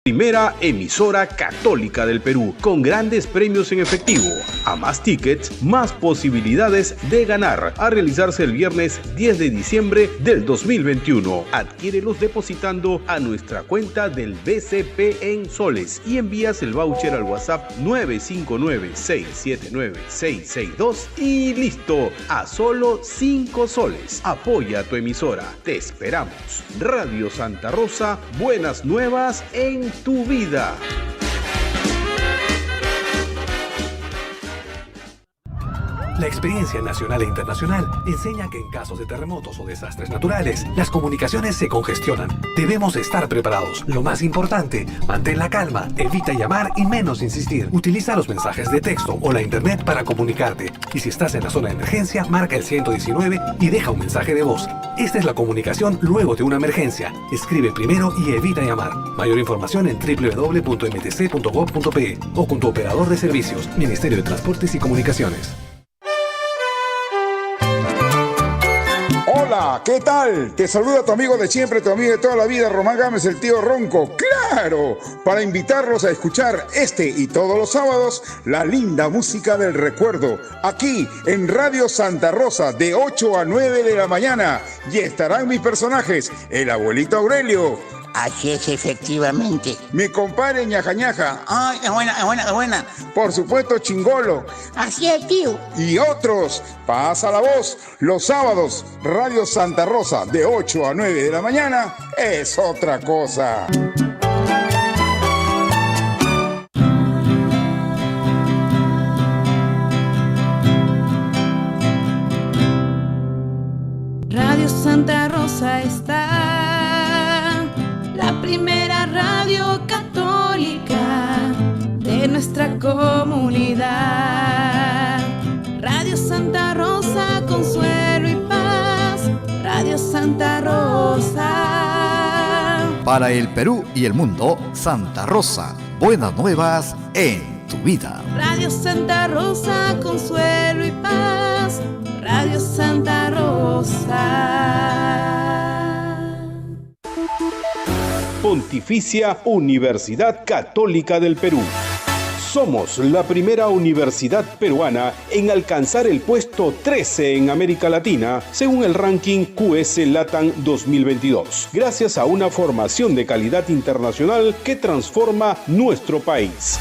Primera emisora católica del Perú, con grandes premios en efectivo. A más tickets, más posibilidades de ganar. A realizarse el viernes 10 de diciembre del 2021. Adquiérelos depositando a nuestra cuenta del BCP en soles y envías el voucher al WhatsApp 959-679-662 y listo, a solo 5 soles. Apoya a tu emisora. Te esperamos. Radio Santa Rosa, buenas nuevas en tu vida. La experiencia nacional e internacional enseña que en casos de terremotos o desastres naturales, las comunicaciones se congestionan. Debemos estar preparados. Lo más importante, mantén la calma, evita llamar y menos insistir. Utiliza los mensajes de texto o la internet para comunicarte. Y si estás en la zona de emergencia, marca el 119 y deja un mensaje de voz. Esta es la comunicación luego de una emergencia. Escribe primero y evita llamar. Mayor información en www.mtc.gov.pe o con tu operador de servicios, Ministerio de Transportes y Comunicaciones. Hola, ¿qué tal? Te saluda tu amigo de siempre, tu amigo de toda la vida, Román Gámez, el tío Ronco. ¡Claro! Para invitarlos a escuchar este y todos los sábados la linda música del recuerdo, aquí en Radio Santa Rosa, de 8 a 9 de la mañana. Y estarán mis personajes, el abuelito Aurelio. Así es, efectivamente. Mi compadre Ñaja Ñaja. Ay, es buena. Por supuesto, Chingolo. Así es, tío. Y otros. Pasa la voz. Los sábados, Radio Santa Rosa, de 8 a 9 de la mañana, es otra cosa. Radio Santa Rosa está, la primera radio católica de nuestra comunidad. Radio Santa Rosa, consuelo y paz. Radio Santa Rosa. Para el Perú y el mundo, Santa Rosa, buenas nuevas en tu vida. Radio Santa Rosa, consuelo y paz. Radio Santa Rosa. Pontificia Universidad Católica del Perú. Somos la primera universidad peruana en alcanzar el puesto 13 en América Latina, según el ranking QS LATAM 2022, gracias a una formación de calidad internacional que transforma nuestro país.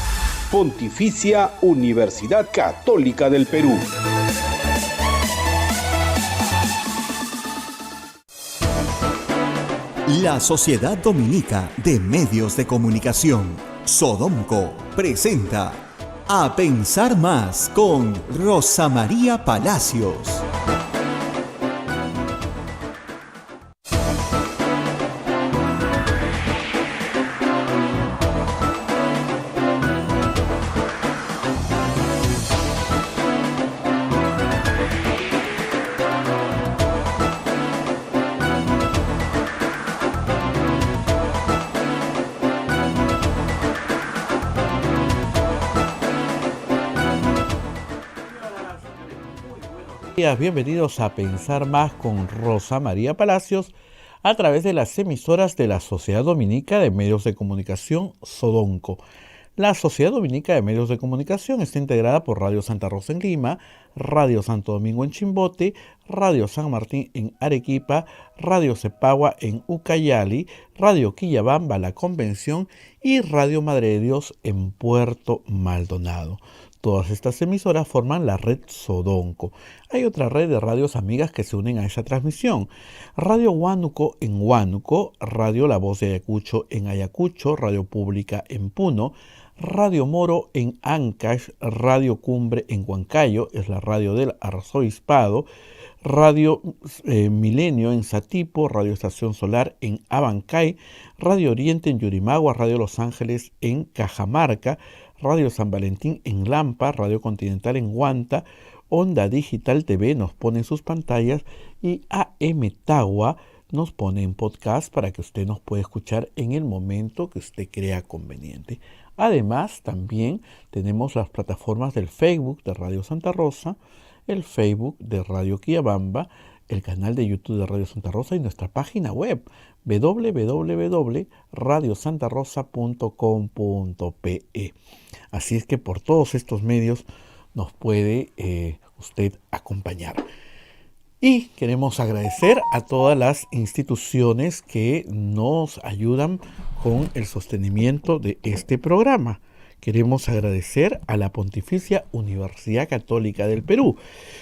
Pontificia Universidad Católica del Perú. La Sociedad Dominica de Medios de Comunicación, Sodomco, presenta A Pensar Más con Rosa María Palacios. Bienvenidos a Pensar Más con Rosa María Palacios a través de las emisoras de la Sociedad Dominica de Medios de Comunicación, Sodomco. La Sociedad Dominica de Medios de Comunicación está integrada por Radio Santa Rosa en Lima, Radio Santo Domingo en Chimbote, Radio San Martín en Arequipa, Radio Cepagua en Ucayali, Radio Quillabamba La Convención y Radio Madre de Dios en Puerto Maldonado. Todas estas emisoras forman la red Sodomco. Hay otra red de radios amigas que se unen a esa transmisión. Radio Huánuco en Huánuco, Radio La Voz de Ayacucho en Ayacucho, Radio Pública en Puno, Radio Moro en Ancash, Radio Cumbre en Huancayo, es la radio del arzobispado, Radio Milenio en Satipo, Radio Estación Solar en Abancay, Radio Oriente en Yurimagua, Radio Los Ángeles en Cajamarca, Radio San Valentín en Lampa, Radio Continental en Huanta, Onda Digital TV nos pone en sus pantallas y AM Tagua nos pone en podcast para que usted nos pueda escuchar en el momento que usted crea conveniente. Además, también tenemos las plataformas del Facebook de Radio Santa Rosa, el Facebook de Radio Quillabamba, el canal de YouTube de Radio Santa Rosa y nuestra página web www.radiosantarosa.com.pe. Así es que por todos estos medios nos puede usted acompañar. Y queremos agradecer a todas las instituciones que nos ayudan con el sostenimiento de este programa. Queremos agradecer a la Pontificia Universidad Católica del Perú.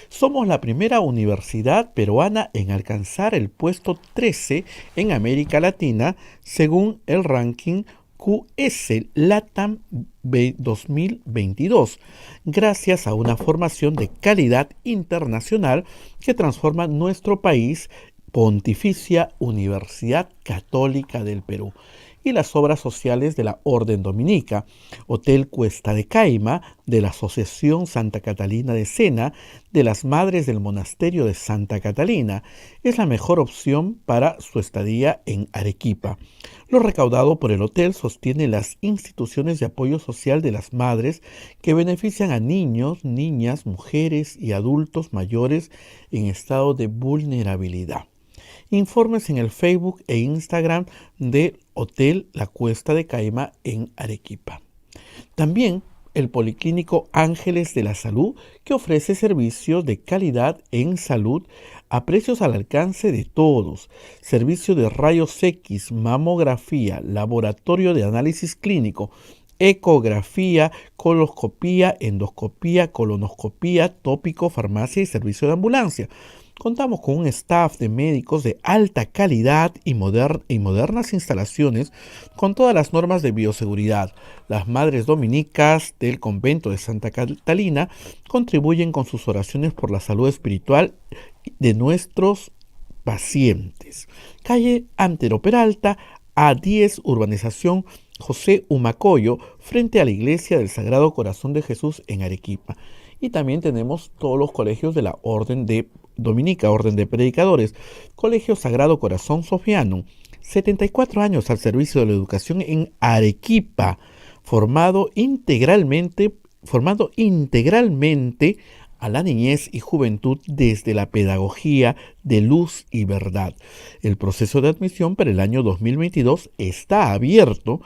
Somos la primera universidad peruana en alcanzar el puesto 13 en América Latina según el ranking QS LATAM 2022, gracias a una formación de calidad internacional que transforma nuestro país, Pontificia Universidad Católica del Perú, y las obras sociales de la Orden Dominica, Hotel Cuesta de Caima, de la Asociación Santa Catalina de Sena, de las Madres del Monasterio de Santa Catalina. Es la mejor opción para su estadía en Arequipa. Lo recaudado por el hotel sostiene las instituciones de apoyo social de las madres que benefician a niños, niñas, mujeres y adultos mayores en estado de vulnerabilidad. Informes en el Facebook e Instagram del Hotel La Cuesta de Caima en Arequipa. También el Policlínico Ángeles de la Salud, que ofrece servicios de calidad en salud a precios al alcance de todos. Servicio de rayos X, mamografía, laboratorio de análisis clínico, ecografía, coloscopía, endoscopía, colonoscopía, tópico, farmacia y servicio de ambulancia. Contamos con un staff de médicos de alta calidad y modernas instalaciones con todas las normas de bioseguridad. Las madres dominicas del convento de Santa Catalina contribuyen con sus oraciones por la salud espiritual de nuestros pacientes. Calle Antero Peralta, A10, urbanización José Humacoyo, frente a la Iglesia del Sagrado Corazón de Jesús en Arequipa. Y también tenemos todos los colegios de la Orden de Dominica, Orden de Predicadores, Colegio Sagrado Corazón Sofiano, 74 años al servicio de la educación en Arequipa, formando integralmente a la niñez y juventud desde la pedagogía de luz y verdad. El proceso de admisión para el año 2022 está abierto.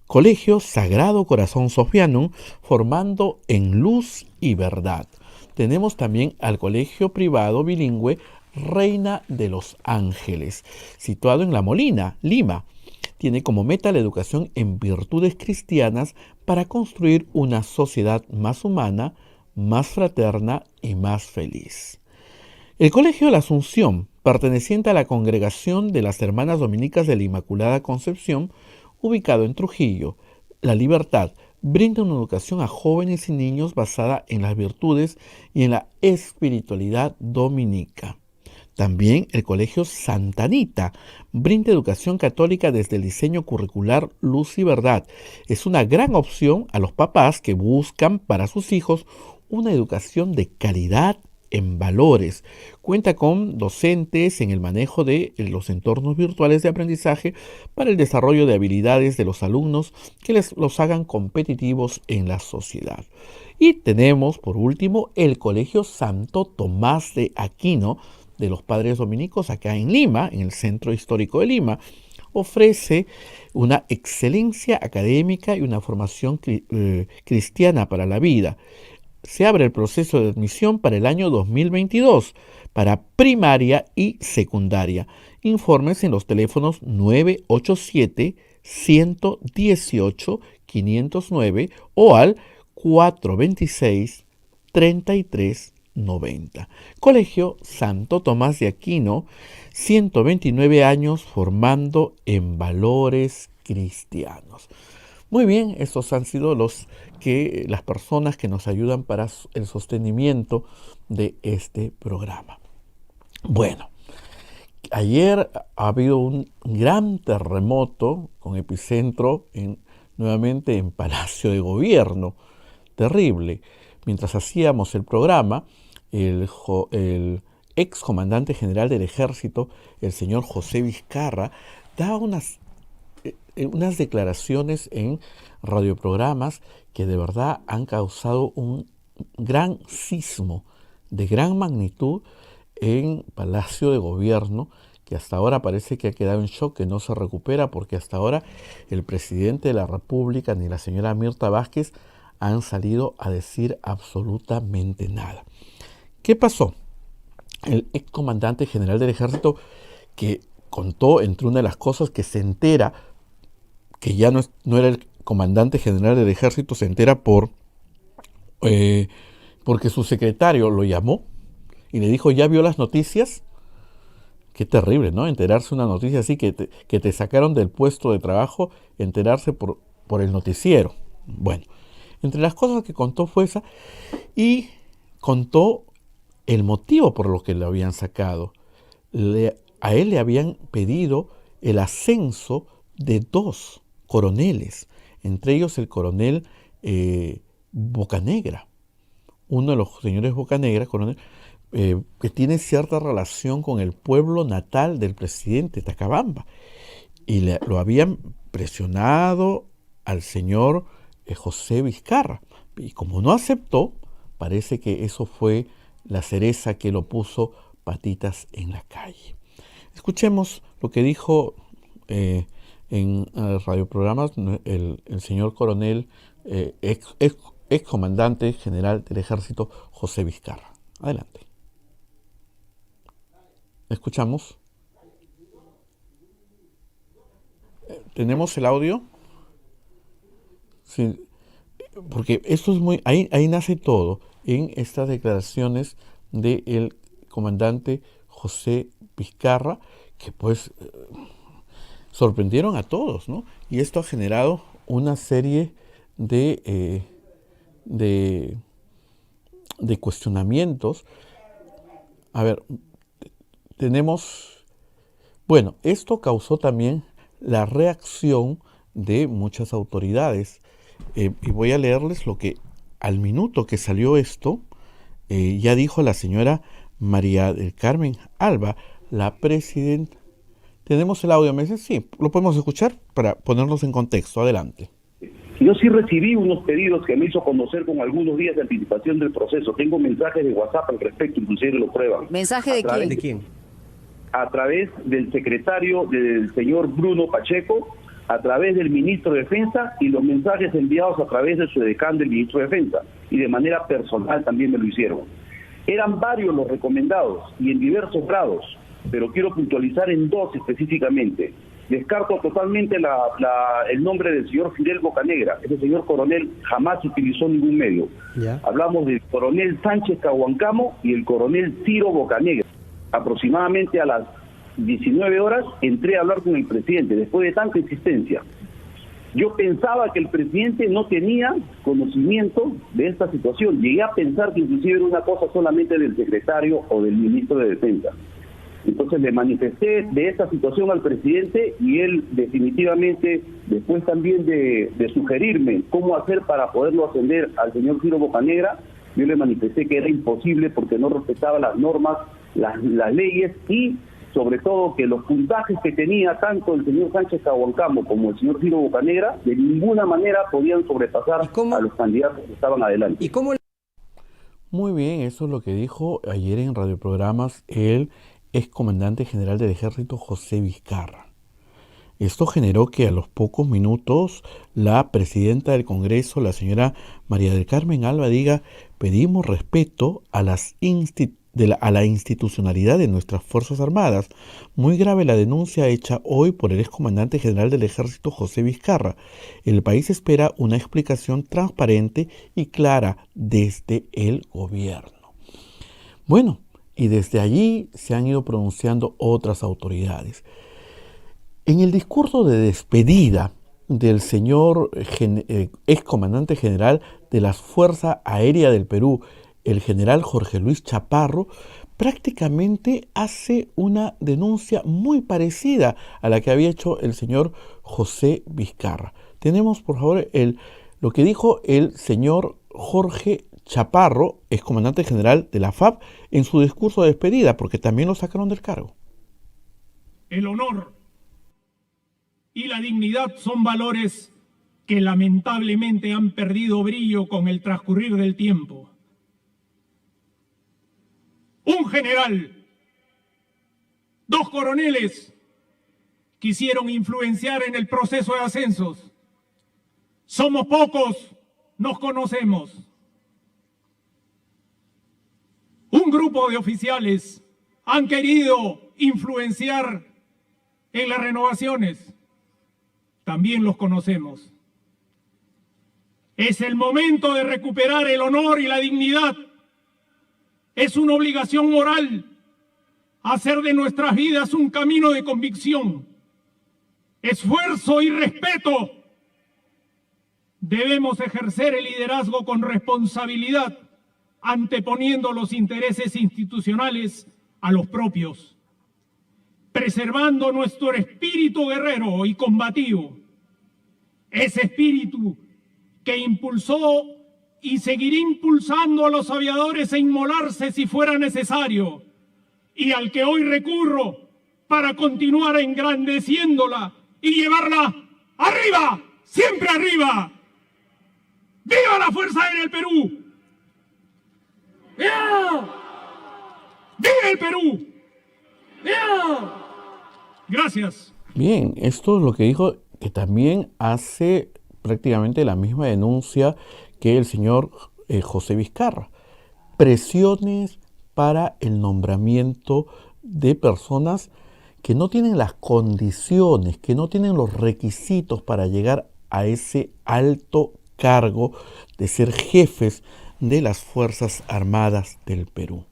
Colegio Sagrado Corazón Sofiano, formando en luz y verdad. Tenemos también al Colegio Privado Bilingüe Reina de los Ángeles, situado en La Molina, Lima. Tiene como meta la educación en virtudes cristianas para construir una sociedad más humana, más fraterna y más feliz. El Colegio La Asunción, perteneciente a la Congregación de las Hermanas Dominicas de la Inmaculada Concepción, ubicado en Trujillo, La Libertad, brinda una educación a jóvenes y niños basada en las virtudes y en la espiritualidad dominica. También el Colegio Santa Anita brinda educación católica desde el diseño curricular Luz y Verdad. Es una gran opción a los papás que buscan para sus hijos una educación de calidad en valores. Cuenta con docentes en el manejo de los entornos virtuales de aprendizaje para el desarrollo de habilidades de los alumnos que los hagan competitivos en la sociedad. Y tenemos, por último, el Colegio Santo Tomás de Aquino de los Padres Dominicos acá en Lima, en el Centro Histórico de Lima. Ofrece una excelencia académica y una formación cristiana para la vida. Se abre el proceso de admisión para el año 2022 para primaria y secundaria. Informes en los teléfonos 987-118-509 o al 426-3390. Colegio Santo Tomás de Aquino, 129 años formando en valores cristianos. Muy bien, estos han sido las personas que nos ayudan para el sostenimiento de este programa. Bueno, ayer ha habido un gran terremoto con epicentro nuevamente en Palacio de Gobierno. Terrible. Mientras hacíamos el programa, el ex comandante general del Ejército, el señor José Vizcarra, daba unas declaraciones en radioprogramas que de verdad han causado un gran sismo de gran magnitud en Palacio de Gobierno, que hasta ahora parece que ha quedado en shock, que no se recupera, porque hasta ahora el presidente de la República ni la señora Mirta Vázquez han salido a decir absolutamente nada. ¿Qué pasó? El excomandante general del ejército, que contó, entre una de las cosas, que se entera que ya no era el comandante general del ejército, se entera porque su secretario lo llamó y le dijo: ¿ya vio las noticias? Qué terrible, ¿no? Enterarse una noticia así, que te sacaron del puesto de trabajo, enterarse por el noticiero. Bueno, entre las cosas que contó fue esa, y contó el motivo por lo que lo habían sacado. A él le habían pedido el ascenso de 2 coroneles, entre ellos el coronel Bocanegra, uno de los señores Bocanegra, coronel, que tiene cierta relación con el pueblo natal del presidente, Tacabamba, y lo habían presionado al señor José Vizcarra, y como no aceptó, parece que eso fue la cereza que lo puso patitas en la calle. Escuchemos lo que dijo en radioprogramas el señor coronel, ex comandante general del ejército, José Vizcarra. Adelante. ¿Escuchamos? ¿Tenemos el audio? Sí, porque esto es muy... Ahí nace todo, en estas declaraciones del comandante José Vizcarra, que pues sorprendieron a todos, ¿no? Y esto ha generado una serie de cuestionamientos. A ver, bueno, esto causó también la reacción de muchas autoridades, y voy a leerles lo que al minuto que salió esto ya dijo la señora María del Carmen Alba, la presidenta. ¿Tenemos el audio? ¿Me dice? Sí, lo podemos escuchar para ponernos en contexto. Adelante. Yo sí recibí unos pedidos que me hizo conocer con algunos días de anticipación del proceso. Tengo mensajes de WhatsApp al respecto, inclusive lo prueban. ¿Mensaje de quién? ¿De quién? A través del secretario del señor Bruno Pacheco, a través del ministro de Defensa, y los mensajes enviados a través de su edecán del ministro de Defensa, y de manera personal también me lo hicieron. Eran varios los recomendados y en diversos grados, pero quiero puntualizar en 2 específicamente. Descarto totalmente el nombre del señor Fidel Bocanegra. Ese señor coronel jamás utilizó ningún medio. ¿Ya? Hablamos del coronel Sánchez Cahuancamo y el coronel Ciro Bocanegra. Aproximadamente a las 19 horas entré a hablar con el presidente, después de tanta insistencia. Yo pensaba que el presidente no tenía conocimiento de esta situación. Llegué a pensar que inclusive era una cosa solamente del secretario o del ministro de Defensa. Entonces le manifesté de esta situación al presidente, y él definitivamente, después también de sugerirme cómo hacer para poderlo ascender al señor Ciro Bocanegra, yo le manifesté que era imposible porque no respetaba las normas, las leyes, y sobre todo que los puntajes que tenía tanto el señor Sánchez Cahuancamo como el señor Ciro Bocanegra de ninguna manera podían sobrepasar a los candidatos que estaban adelante. ¿Y cómo? Muy bien, eso es lo que dijo ayer en radioprogramas el excomandante general del ejército José Vizcarra. Esto generó que a los pocos minutos la presidenta del Congreso, la señora María del Carmen Alba, diga: pedimos respeto a la institucionalidad de nuestras Fuerzas Armadas. Muy grave la denuncia hecha hoy por el excomandante general del ejército José Vizcarra. El país espera una explicación transparente y clara desde el gobierno. Bueno, y desde allí se han ido pronunciando otras autoridades. En el discurso de despedida del señor excomandante general de la Fuerza Aérea del Perú, el general Jorge Luis Chaparro, prácticamente hace una denuncia muy parecida a la que había hecho el señor José Vizcarra. Tenemos, por favor, lo que dijo el señor Jorge Chaparro, excomandante general de la FAB, en su discurso de despedida, porque también lo sacaron del cargo. El honor y la dignidad son valores que lamentablemente han perdido brillo con el transcurrir del tiempo. Un general 2 coroneles quisieron influenciar en el proceso de ascensos. Somos pocos, nos conocemos. Un grupo de oficiales han querido influenciar en las renovaciones. También los conocemos. Es el momento de recuperar el honor y la dignidad. Es una obligación moral hacer de nuestras vidas un camino de convicción, esfuerzo y respeto. Debemos ejercer el liderazgo con responsabilidad, anteponiendo los intereses institucionales a los propios, preservando nuestro espíritu guerrero y combativo, ese espíritu que impulsó y seguirá impulsando a los aviadores a inmolarse si fuera necesario, y al que hoy recurro para continuar engrandeciéndola y llevarla arriba, siempre arriba. ¡Viva la Fuerza Aérea del Perú! ¡Viva! ¡Viva el Perú! ¡Viva! Gracias. Bien, esto es lo que dijo, que también hace prácticamente la misma denuncia que el señor José Vizcarra. Presiones para el nombramiento de personas que no tienen las condiciones, que no tienen los requisitos para llegar a ese alto cargo de ser jefes de las Fuerzas Armadas del Perú.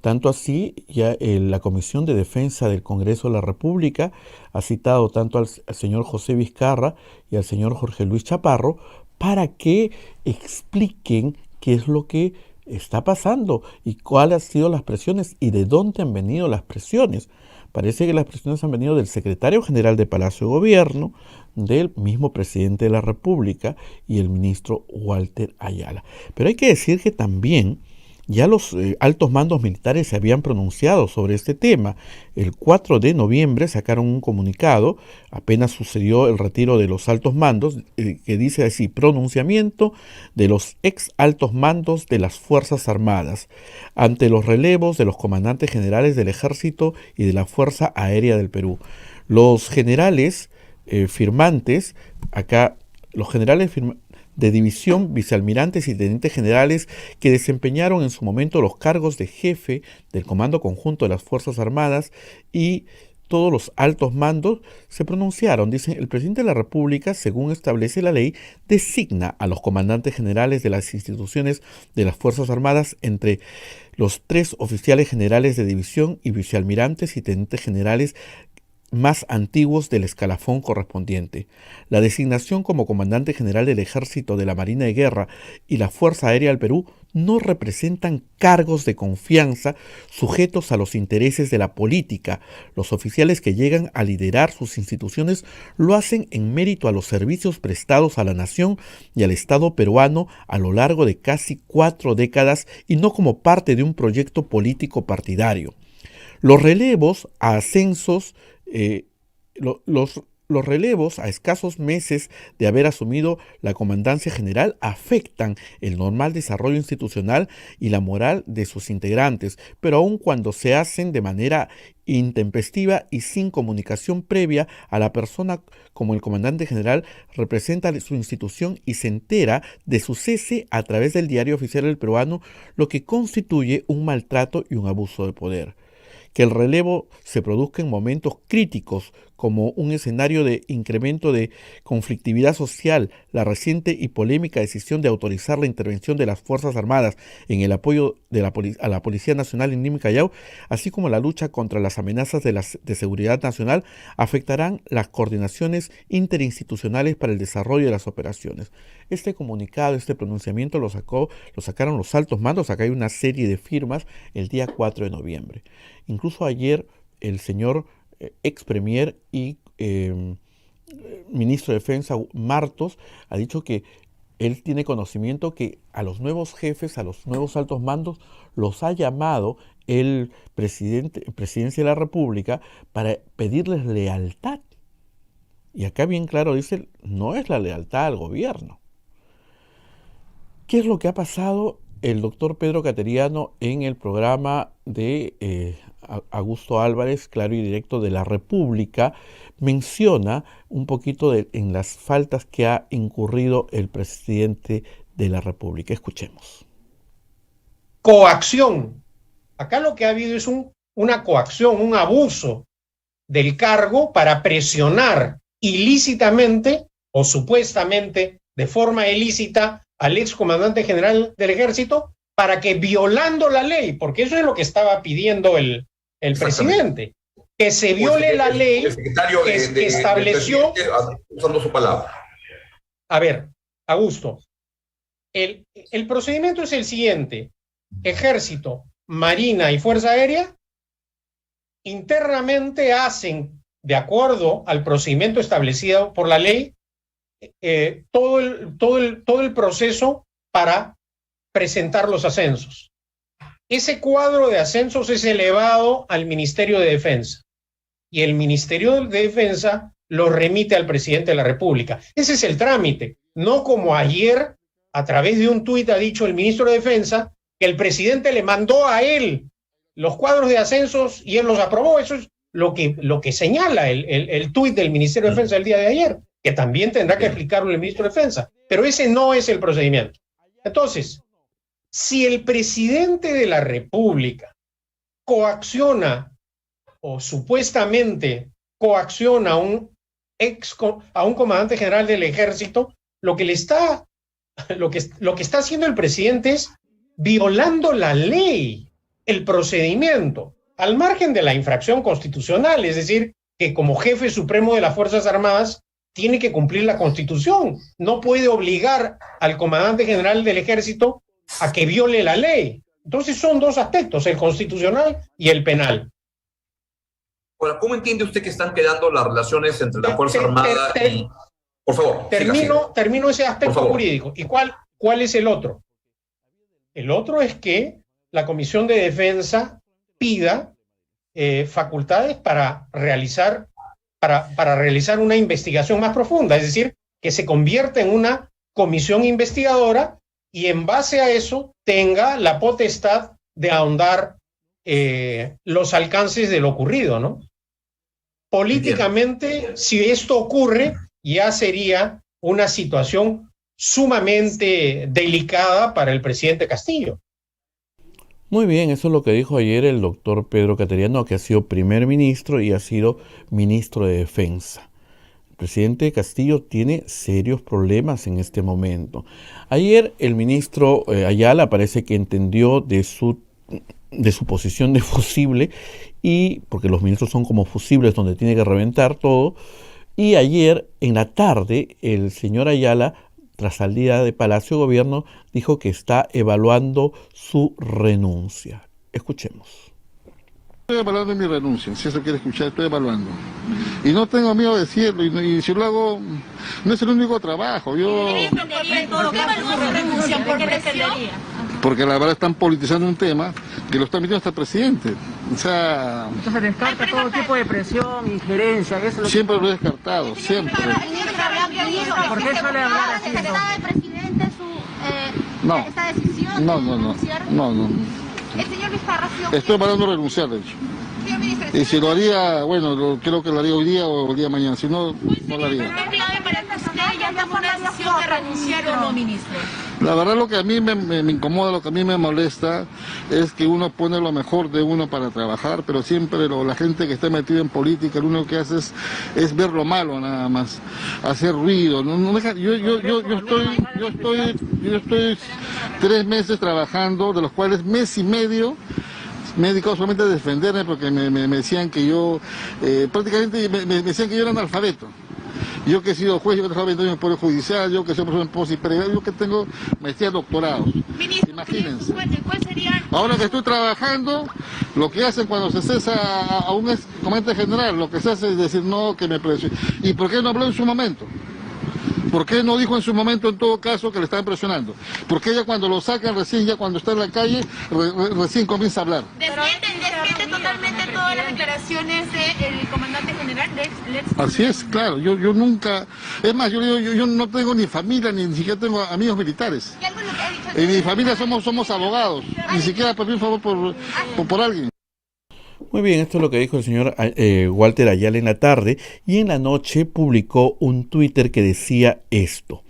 Tanto así, ya la Comisión de Defensa del Congreso de la República ha citado tanto al señor José Vizcarra y al señor Jorge Luis Chaparro para que expliquen qué es lo que está pasando y cuáles han sido las presiones y de dónde han venido las presiones. Parece que las presiones han venido del secretario general de Palacio de Gobierno, del mismo presidente de la República y el ministro Walter Ayala. Pero hay que decir que también ya los altos mandos militares se habían pronunciado sobre este tema. El 4 de noviembre sacaron un comunicado, apenas sucedió el retiro de los altos mandos, que dice así: pronunciamiento de los ex altos mandos de las Fuerzas Armadas ante los relevos de los comandantes generales del Ejército y de la Fuerza Aérea del Perú. Los generales firmantes, acá los generales de división, vicealmirantes y tenientes generales que desempeñaron en su momento los cargos de jefe del Comando Conjunto de las Fuerzas Armadas y todos los altos mandos se pronunciaron. Dicen: el presidente de la República, según establece la ley, designa a los comandantes generales de las instituciones de las Fuerzas Armadas entre los 3 oficiales generales de división y vicealmirantes y tenientes generales más antiguos del escalafón correspondiente. La designación como comandante general del Ejército, de la Marina de Guerra y la Fuerza Aérea del Perú no representan cargos de confianza sujetos a los intereses de la política. Los oficiales que llegan a liderar sus instituciones lo hacen en mérito a los servicios prestados a la nación y al Estado peruano a lo largo de casi 4 décadas y no como parte de un proyecto político partidario. Los relevos a ascensos los relevos a escasos meses de haber asumido la comandancia general afectan el normal desarrollo institucional y la moral de sus integrantes, pero aun cuando se hacen de manera intempestiva y sin comunicación previa a la persona, como el comandante general representa su institución y se entera de su cese a través del Diario Oficial del Peruano, lo que constituye un maltrato y un abuso de poder. Que el relevo se produzca en momentos críticos como un escenario de incremento de conflictividad social, la reciente y polémica decisión de autorizar la intervención de las Fuerzas Armadas en el apoyo de a la Policía Nacional en Lima y Callao, así como la lucha contra las amenazas de seguridad nacional, afectarán las coordinaciones interinstitucionales para el desarrollo de las operaciones. Este comunicado, este pronunciamiento lo sacaron los altos mandos. Acá hay una serie de firmas el día 4 de noviembre. Incluso ayer el señor ex premier y ministro de Defensa Martos ha dicho que él tiene conocimiento que a los nuevos jefes, a los nuevos altos mandos, los ha llamado el presidencia de la República para pedirles lealtad. Y acá bien claro dice, no es la lealtad al gobierno. ¿Qué es lo que ha pasado? El doctor Pedro Cateriano en el programa de Augusto Álvarez, Claro y Directo de la República, menciona un poquito en las faltas que ha incurrido el presidente de la República. Escuchemos. Coacción. Acá lo que ha habido es una coacción, un abuso del cargo para presionar ilícitamente o supuestamente de forma ilícita al excomandante general del Ejército para que, violando la ley, porque eso es lo que estaba pidiendo el presidente, que se viole la ley que estableció... Usando su palabra. A ver, Augusto, el procedimiento es el siguiente: Ejército, Marina y Fuerza Aérea internamente hacen, de acuerdo al procedimiento establecido por la ley, todo el proceso para presentar los ascensos. Ese cuadro de ascensos es elevado al Ministerio de Defensa y el Ministerio de Defensa lo remite al presidente de la República. Ese es el trámite, no como ayer a través de un tuit ha dicho el ministro de Defensa que el presidente le mandó a él los cuadros de ascensos y él los aprobó. Eso es lo que señala el tuit del Ministerio de Defensa el día de ayer, que también tendrá que explicarlo el ministro de Defensa, pero ese no es el procedimiento. Entonces, si el presidente de la República coacciona o supuestamente coacciona a un comandante general del Ejército, lo que está haciendo el presidente es violando la ley, el procedimiento, al margen de la infracción constitucional, es decir, que como jefe supremo de las Fuerzas Armadas tiene que cumplir la Constitución, no puede obligar al comandante general del Ejército a que viole la ley. Entonces son dos aspectos, el constitucional y el penal. Bueno, ¿cómo entiende usted que están quedando las relaciones entre la Fuerza Armada y... Por favor. Termino ese aspecto jurídico. ¿Y cuál es el otro? El otro es que la Comisión de Defensa pida facultades para realizar una investigación más profunda, es decir, que se convierta en una comisión investigadora y en base a eso tenga la potestad de ahondar los alcances de lo ocurrido, ¿no? Políticamente, si esto ocurre, ya sería una situación sumamente delicada para el presidente Castillo. Muy bien, eso es lo que dijo ayer el doctor Pedro Cateriano, que ha sido primer ministro y ha sido ministro de Defensa. El presidente Castillo tiene serios problemas en este momento. Ayer el ministro Ayala parece que entendió de su posición de fusible, y porque los ministros son como fusibles donde tiene que reventar todo, y ayer en la tarde el señor Ayala, tras salida de Palacio de Gobierno, dijo que está evaluando su renuncia. Escuchemos. Estoy evaluando mi renuncia, si eso quiere escuchar, estoy evaluando. Y no tengo miedo de decirlo, y si lo hago, no es el único trabajo. ¿Por qué evalúa su renuncia? ¿Por qué pretendería? Porque la verdad están politizando un tema que lo está metiendo hasta el presidente. O sea... Entonces descarta todo tipo de presión, injerencia, eso es lo siempre lo he descartado, siempre. ¿Por qué suele hablar así? ¿Aceptaba el presidente esta decisión? No. El señor Vizcarra... Estoy evaluando renunciar, de hecho. Y si lo haría, bueno, creo que lo haría hoy día o el día de mañana, si no, no lo haría. ¿Qué clave para que usted ya tome una decisión de renunciar o no, ministro? La verdad, lo que a mí me incomoda, lo que a mí me molesta, es que uno pone lo mejor de uno para trabajar, pero siempre la gente que está metida en política, lo único que hace es ver lo malo nada más, hacer ruido. Yo estoy 3 meses trabajando, de los cuales mes y medio me he dedicado solamente a defenderme, porque me decían que yo, prácticamente me decían que yo era analfabeto. Yo que he sido juez, yo que he trabajado 20 años en el Poder Judicial, yo que soy profesor en post y previo, yo que tengo maestría, doctorados. Ministro, imagínense. ¿cuál sería? Ahora que estoy trabajando, lo que hacen cuando se cesa a un ex comandante general, lo que se hace es decir, no, que me presione. ¿Y por qué no habló en su momento? ¿Por qué no dijo en su momento, en todo caso, que le estaban presionando? Porque ella cuando lo sacan recién, ya cuando está en la calle, recién comienza a hablar. Desmiente totalmente todas las declaraciones del comandante general del ex. Así es, claro. Yo nunca... Es más, yo no tengo ni familia, ni siquiera tengo amigos militares. ¿Qué algo lo que ha dicho? En mi familia somos abogados. Ni siquiera pedí un favor por alguien. Muy bien, esto es lo que dijo el señor Walter Ayala en la tarde, y en la noche publicó un Twitter que decía esto: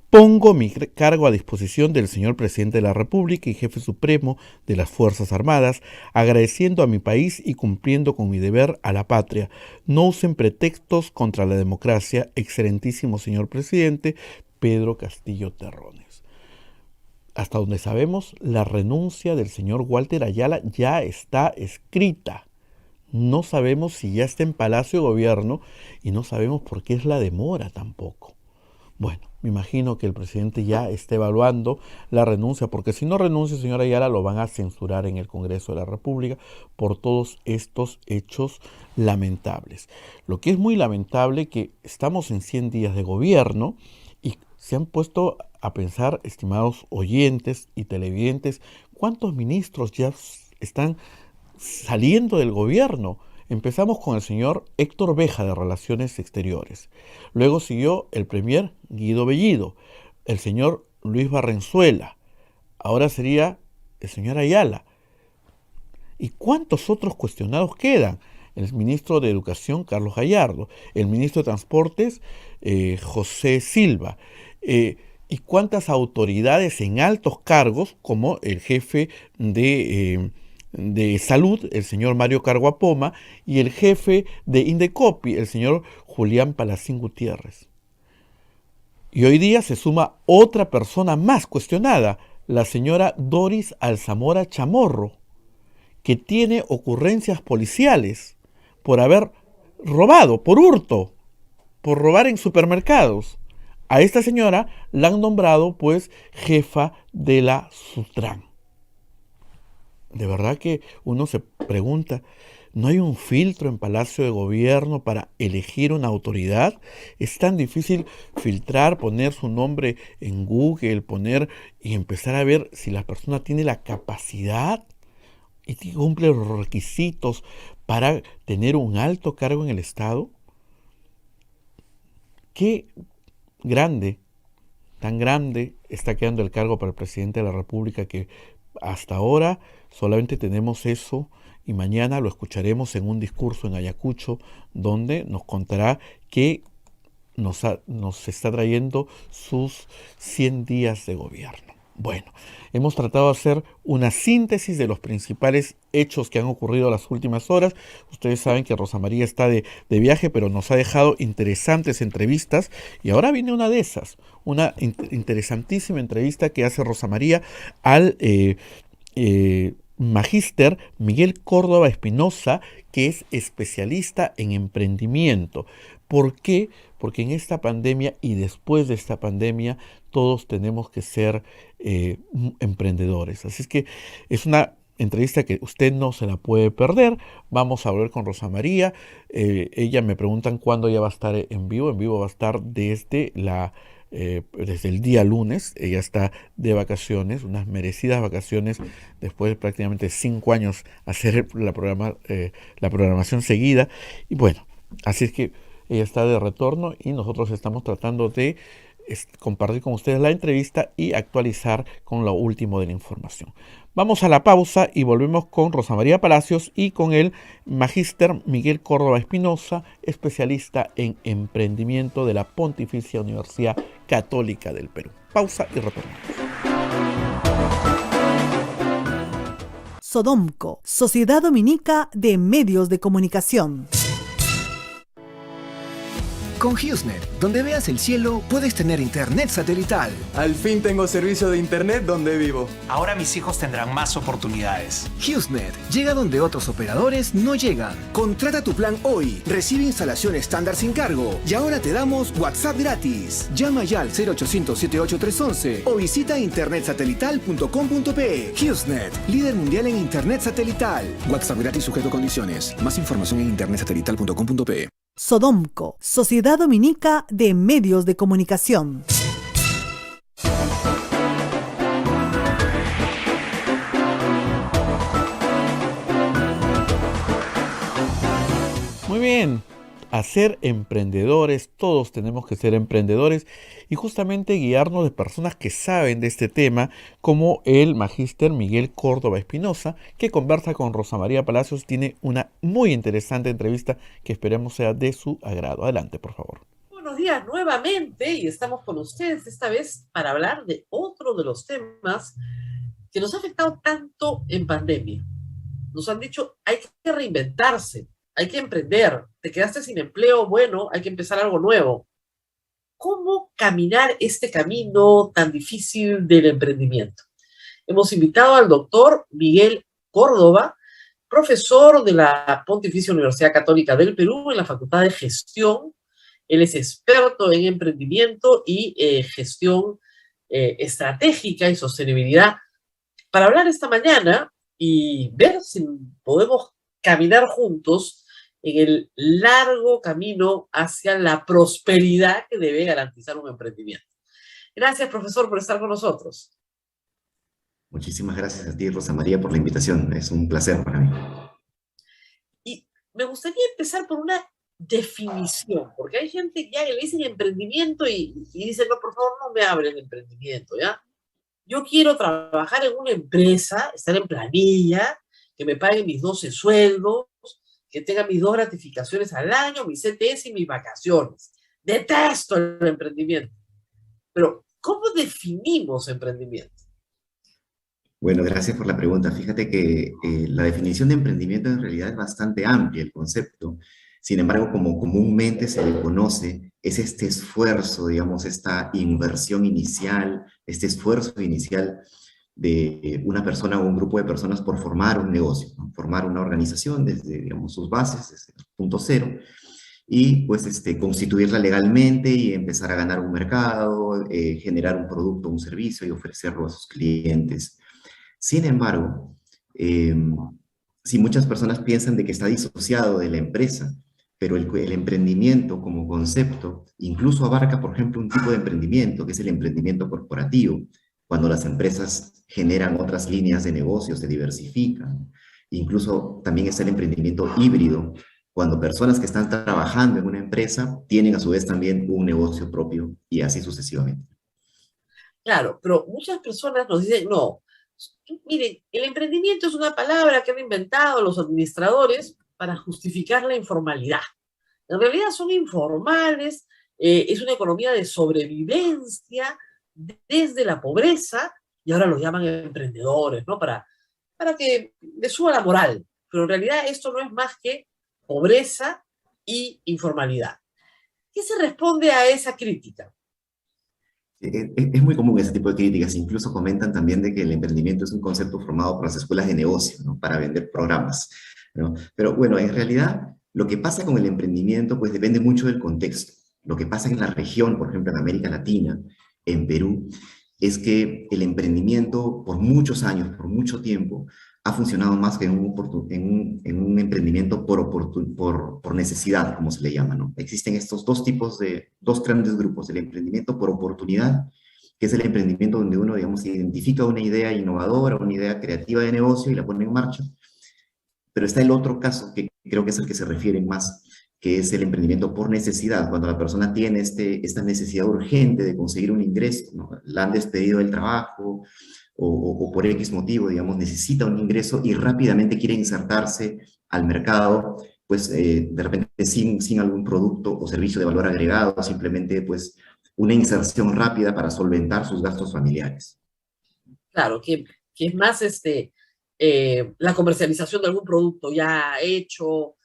pongo mi cargo a disposición del señor presidente de la República y jefe supremo de las Fuerzas Armadas, agradeciendo a mi país y cumpliendo con mi deber a la patria. No usen pretextos contra la democracia, excelentísimo señor presidente Pedro Castillo Terrones. Hasta donde sabemos, la renuncia del señor Walter Ayala ya está escrita. No sabemos si ya está en Palacio de Gobierno y no sabemos por qué es la demora tampoco. Bueno, me imagino que el presidente ya está evaluando la renuncia, porque si no renuncia, señor Ayala, lo van a censurar en el Congreso de la República por todos estos hechos lamentables. Lo que es muy lamentable que estamos en 100 días de gobierno y se han puesto a pensar, estimados oyentes y televidentes, ¿cuántos ministros ya están saliendo del gobierno? Empezamos con el señor Héctor Béjar de Relaciones Exteriores. Luego siguió el premier Guido Bellido, el señor Luis Barrenzuela. Ahora sería el señor Ayala. ¿Y cuántos otros cuestionados quedan? El ministro de Educación, Carlos Gallardo. El ministro de Transportes, José Silva. ¿Y cuántas autoridades en altos cargos, como el jefe de Salud, el señor Mario Carguapoma, y el jefe de Indecopi, el señor Julián Palacín Gutiérrez? Y hoy día se suma otra persona más cuestionada, la señora Doris Alzamora Chamorro, que tiene ocurrencias policiales por haber robado, por hurto, por robar en supermercados. A esta señora la han nombrado pues jefa de la Sutran. De verdad que uno se pregunta, ¿no hay un filtro en Palacio de Gobierno para elegir una autoridad? Es tan difícil filtrar, poner su nombre en Google, poner y empezar a ver si la persona tiene la capacidad y cumple los requisitos para tener un alto cargo en el Estado. ¿Qué tan grande está quedando el cargo para el presidente de la República, que hasta ahora solamente tenemos eso, y mañana lo escucharemos en un discurso en Ayacucho, donde nos contará que nos está trayendo sus 100 días de gobierno? Bueno, hemos tratado de hacer una síntesis de los principales hechos que han ocurrido las últimas horas. Ustedes saben que Rosa María está de viaje, pero nos ha dejado interesantes entrevistas, y ahora viene una de esas, una interesantísima entrevista que hace Rosa María al magíster Miguel Córdoba Espinosa, que es especialista en emprendimiento. ¿Por qué? Porque en esta pandemia y después de esta pandemia todos tenemos que ser emprendedores. Así es que es una entrevista que usted no se la puede perder. Vamos a hablar con Rosa María. Ella me preguntan cuándo ya va a estar en vivo. En vivo va a estar desde el día lunes. Ella está de vacaciones, unas merecidas vacaciones, después de prácticamente 5 años hacer la programación seguida. Y bueno, así es que ella está de retorno y nosotros estamos tratando de compartir con ustedes la entrevista y actualizar con lo último de la información. Vamos a la pausa y volvemos con Rosa María Palacios y con el magíster Miguel Córdoba Espinosa, especialista en emprendimiento de la Pontificia Universidad Católica del Perú. Pausa y retornamos. Sodomco, Sociedad Dominica de Medios de Comunicación. Con HughesNet, donde veas el cielo, puedes tener internet satelital. Al fin tengo servicio de internet donde vivo. Ahora mis hijos tendrán más oportunidades. HughesNet llega donde otros operadores no llegan. Contrata tu plan hoy, recibe instalación estándar sin cargo y ahora te damos WhatsApp gratis. Llama ya al 0800-78311 o visita internetsatelital.com.pe. HughesNet, líder mundial en internet satelital. WhatsApp gratis sujeto a condiciones. Más información en internetsatelital.com.pe. Sodomco, Sociedad Dominica de Medios de Comunicación. Muy bien, a ser emprendedores. Todos tenemos que ser emprendedores y justamente guiarnos de personas que saben de este tema, como el magíster Miguel Córdoba Espinosa, que conversa con Rosa María Palacios. Tiene una muy interesante entrevista que esperemos sea de su agrado. Adelante, por favor. Buenos días nuevamente y estamos con ustedes esta vez para hablar de otro de los temas que nos ha afectado tanto en pandemia. Nos han dicho, hay que reinventarse, hay que emprender, te quedaste sin empleo, bueno, hay que empezar algo nuevo. ¿Cómo caminar este camino tan difícil del emprendimiento? Hemos invitado al doctor Miguel Córdoba, profesor de la Pontificia Universidad Católica del Perú en la Facultad de Gestión. Él es experto en emprendimiento y gestión estratégica y sostenibilidad, para hablar esta mañana y ver si podemos caminar juntos en el largo camino hacia la prosperidad que debe garantizar un emprendimiento. Gracias, profesor, por estar con nosotros. Muchísimas gracias a ti, Rosa María, por la invitación. Es un placer para mí. Y me gustaría empezar por una definición, porque hay gente ya que le dicen emprendimiento y dicen, no, por favor, no me hablen de emprendimiento, ¿ya? Yo quiero trabajar en una empresa, estar en planilla, que me paguen mis 12 sueldos, que tenga mis 2 gratificaciones al año, mis CTS y mis vacaciones. Detesto el emprendimiento. Pero, ¿cómo definimos emprendimiento? Bueno, gracias por la pregunta. Fíjate que la definición de emprendimiento en realidad es bastante amplia, el concepto. Sin embargo, como comúnmente se le conoce, es este esfuerzo, digamos, esta inversión inicial, este esfuerzo inicial de una persona o un grupo de personas por formar un negocio, ¿no? Formar una organización desde, digamos, sus bases, desde el punto cero, y pues constituirla legalmente y empezar a ganar un mercado, generar un producto, un servicio y ofrecerlo a sus clientes. Sin embargo, si muchas personas piensan de que está disociado de la empresa, pero el emprendimiento como concepto incluso abarca, por ejemplo, un tipo de emprendimiento, que es el emprendimiento corporativo, cuando las empresas generan otras líneas de negocio, se diversifican. Incluso también está el emprendimiento híbrido, cuando personas que están trabajando en una empresa tienen a su vez también un negocio propio y así sucesivamente. Claro, pero muchas personas nos dicen, no, miren, el emprendimiento es una palabra que han inventado los administradores para justificar la informalidad. En realidad son informales, es una economía de sobrevivencia desde la pobreza, y ahora los llaman emprendedores, ¿no? Para que les suba la moral. Pero en realidad esto no es más que pobreza y informalidad. ¿Qué se responde a esa crítica? Es muy común ese tipo de críticas. Incluso comentan también de que el emprendimiento es un concepto formado por las escuelas de negocio, ¿no? Para vender programas, ¿no? Pero bueno, en realidad lo que pasa con el emprendimiento pues depende mucho del contexto. Lo que pasa en la región, por ejemplo en América Latina, en Perú, es que el emprendimiento por muchos años, por mucho tiempo, ha funcionado más que en un emprendimiento por necesidad, como se le llama, ¿no? Existen estos dos grandes grupos: el emprendimiento por oportunidad, que es el emprendimiento donde uno, digamos, identifica una idea innovadora, una idea creativa de negocio y la pone en marcha. Pero está el otro caso, que creo que es el que se refieren más, que es el emprendimiento por necesidad, cuando la persona tiene esta necesidad urgente de conseguir un ingreso, ¿no? La han despedido del trabajo, o por X motivo, digamos, necesita un ingreso y rápidamente quiere insertarse al mercado, pues de repente sin algún producto o servicio de valor agregado, simplemente pues una inserción rápida para solventar sus gastos familiares. Claro, que es más la comercialización de algún producto ya hecho,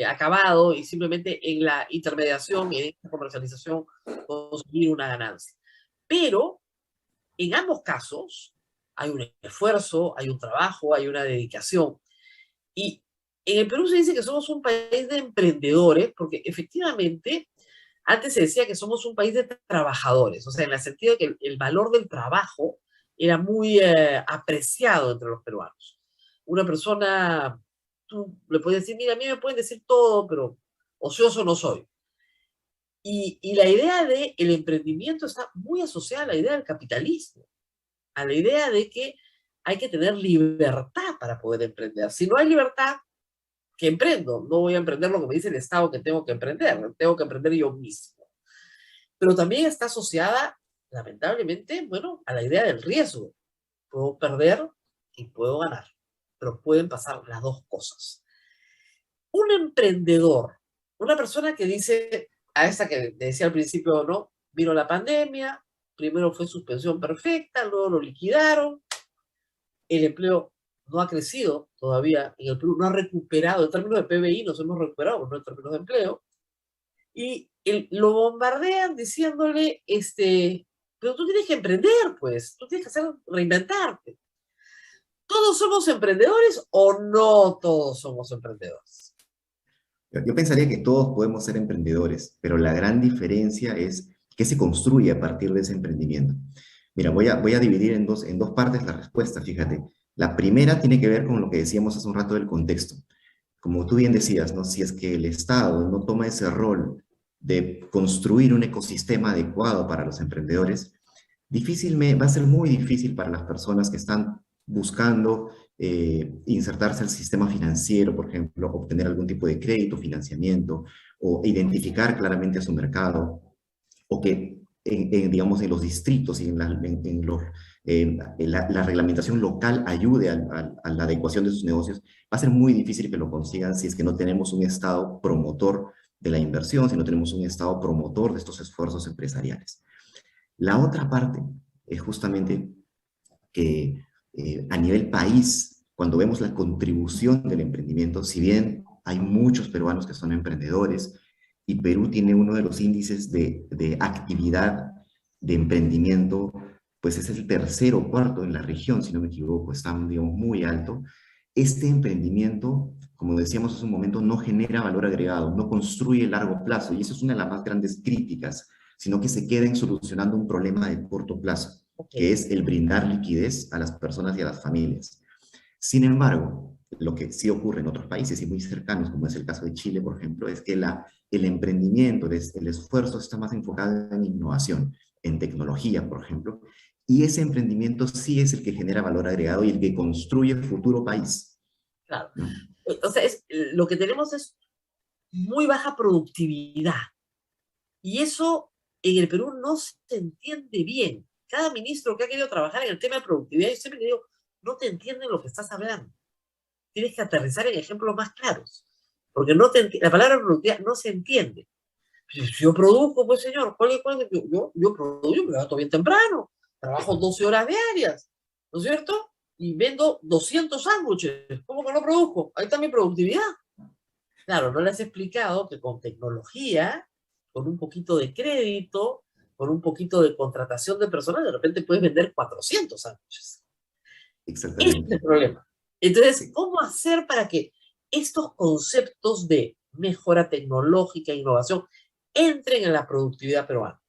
acabado, y simplemente en la intermediación y en esta comercialización conseguir una ganancia. Pero en ambos casos hay un esfuerzo, hay un trabajo, hay una dedicación. Y en el Perú se dice que somos un país de emprendedores, porque efectivamente antes se decía que somos un país de trabajadores, o sea, en el sentido de que el valor del trabajo era muy apreciado entre los peruanos. Una persona, tú le puedes decir, mira, a mí me pueden decir todo, pero ocioso no soy. Y la idea del emprendimiento está muy asociada a la idea del capitalismo, a la idea de que hay que tener libertad para poder emprender. Si no hay libertad, que emprendo. No voy a emprender lo que me dice el Estado que tengo que emprender. Tengo que emprender yo mismo. Pero también está asociada, lamentablemente, bueno, a la idea del riesgo. Puedo perder y puedo ganar. Pero pueden pasar las dos cosas. Un emprendedor, una persona que dice, a esta que decía al principio, ¿no? Vino la pandemia, primero fue suspensión perfecta, luego lo liquidaron, el empleo no ha crecido todavía en el Perú, no ha recuperado, en términos de PBI nos hemos recuperado, no en términos de empleo, y lo bombardean diciéndole, pero tú tienes que emprender, pues, tú tienes que reinventarte. ¿Todos somos emprendedores o no todos somos emprendedores? Yo pensaría que todos podemos ser emprendedores, pero la gran diferencia es qué se construye a partir de ese emprendimiento. Mira, voy a dividir en dos partes la respuesta, fíjate. La primera tiene que ver con lo que decíamos hace un rato del contexto. Como tú bien decías, ¿no? Si es que el Estado no toma ese rol de construir un ecosistema adecuado para los emprendedores, va a ser muy difícil para las personas que están buscando insertarse al sistema financiero, por ejemplo, obtener algún tipo de crédito, financiamiento, o identificar claramente a su mercado, o que, digamos, en los distritos y la reglamentación local ayude a la adecuación de sus negocios. Va a ser muy difícil que lo consigan si es que no tenemos un Estado promotor de la inversión, si no tenemos un Estado promotor de estos esfuerzos empresariales. La otra parte es justamente que a nivel país, cuando vemos la contribución del emprendimiento, si bien hay muchos peruanos que son emprendedores, y Perú tiene uno de los índices de actividad de emprendimiento, pues es el tercero o cuarto en la región, si no me equivoco, está, digamos, muy alto. Este emprendimiento, como decíamos hace un momento, no genera valor agregado, no construye a largo plazo, y eso es una de las más grandes críticas, sino que se queden solucionando un problema de corto plazo, que es el brindar liquidez a las personas y a las familias. Sin embargo, lo que sí ocurre en otros países y muy cercanos, como es el caso de Chile, por ejemplo, es que el emprendimiento, el esfuerzo está más enfocado en innovación, en tecnología, por ejemplo, y ese emprendimiento sí es el que genera valor agregado y el que construye el futuro país. Claro. ¿No? O sea, lo que tenemos es muy baja productividad. Y eso en el Perú no se entiende bien. Cada ministro que ha querido trabajar en el tema de productividad, yo siempre le digo, no te entienden lo que estás hablando. Tienes que aterrizar en ejemplos más claros. Porque la palabra productividad no se entiende. Si yo produzco, pues señor, yo produzco, me levanto bien temprano, trabajo 12 horas diarias, ¿no es cierto? Y vendo 200 sándwiches. ¿Cómo que no produzco? Ahí está mi productividad. Claro, no les he explicado que con tecnología, con un poquito de crédito, con un poquito de contratación de personal, de repente puedes vender 400 sándwiches. Exactamente. Ese es el problema. Entonces, ¿cómo hacer para que estos conceptos de mejora tecnológica e innovación entren en la productividad peruana?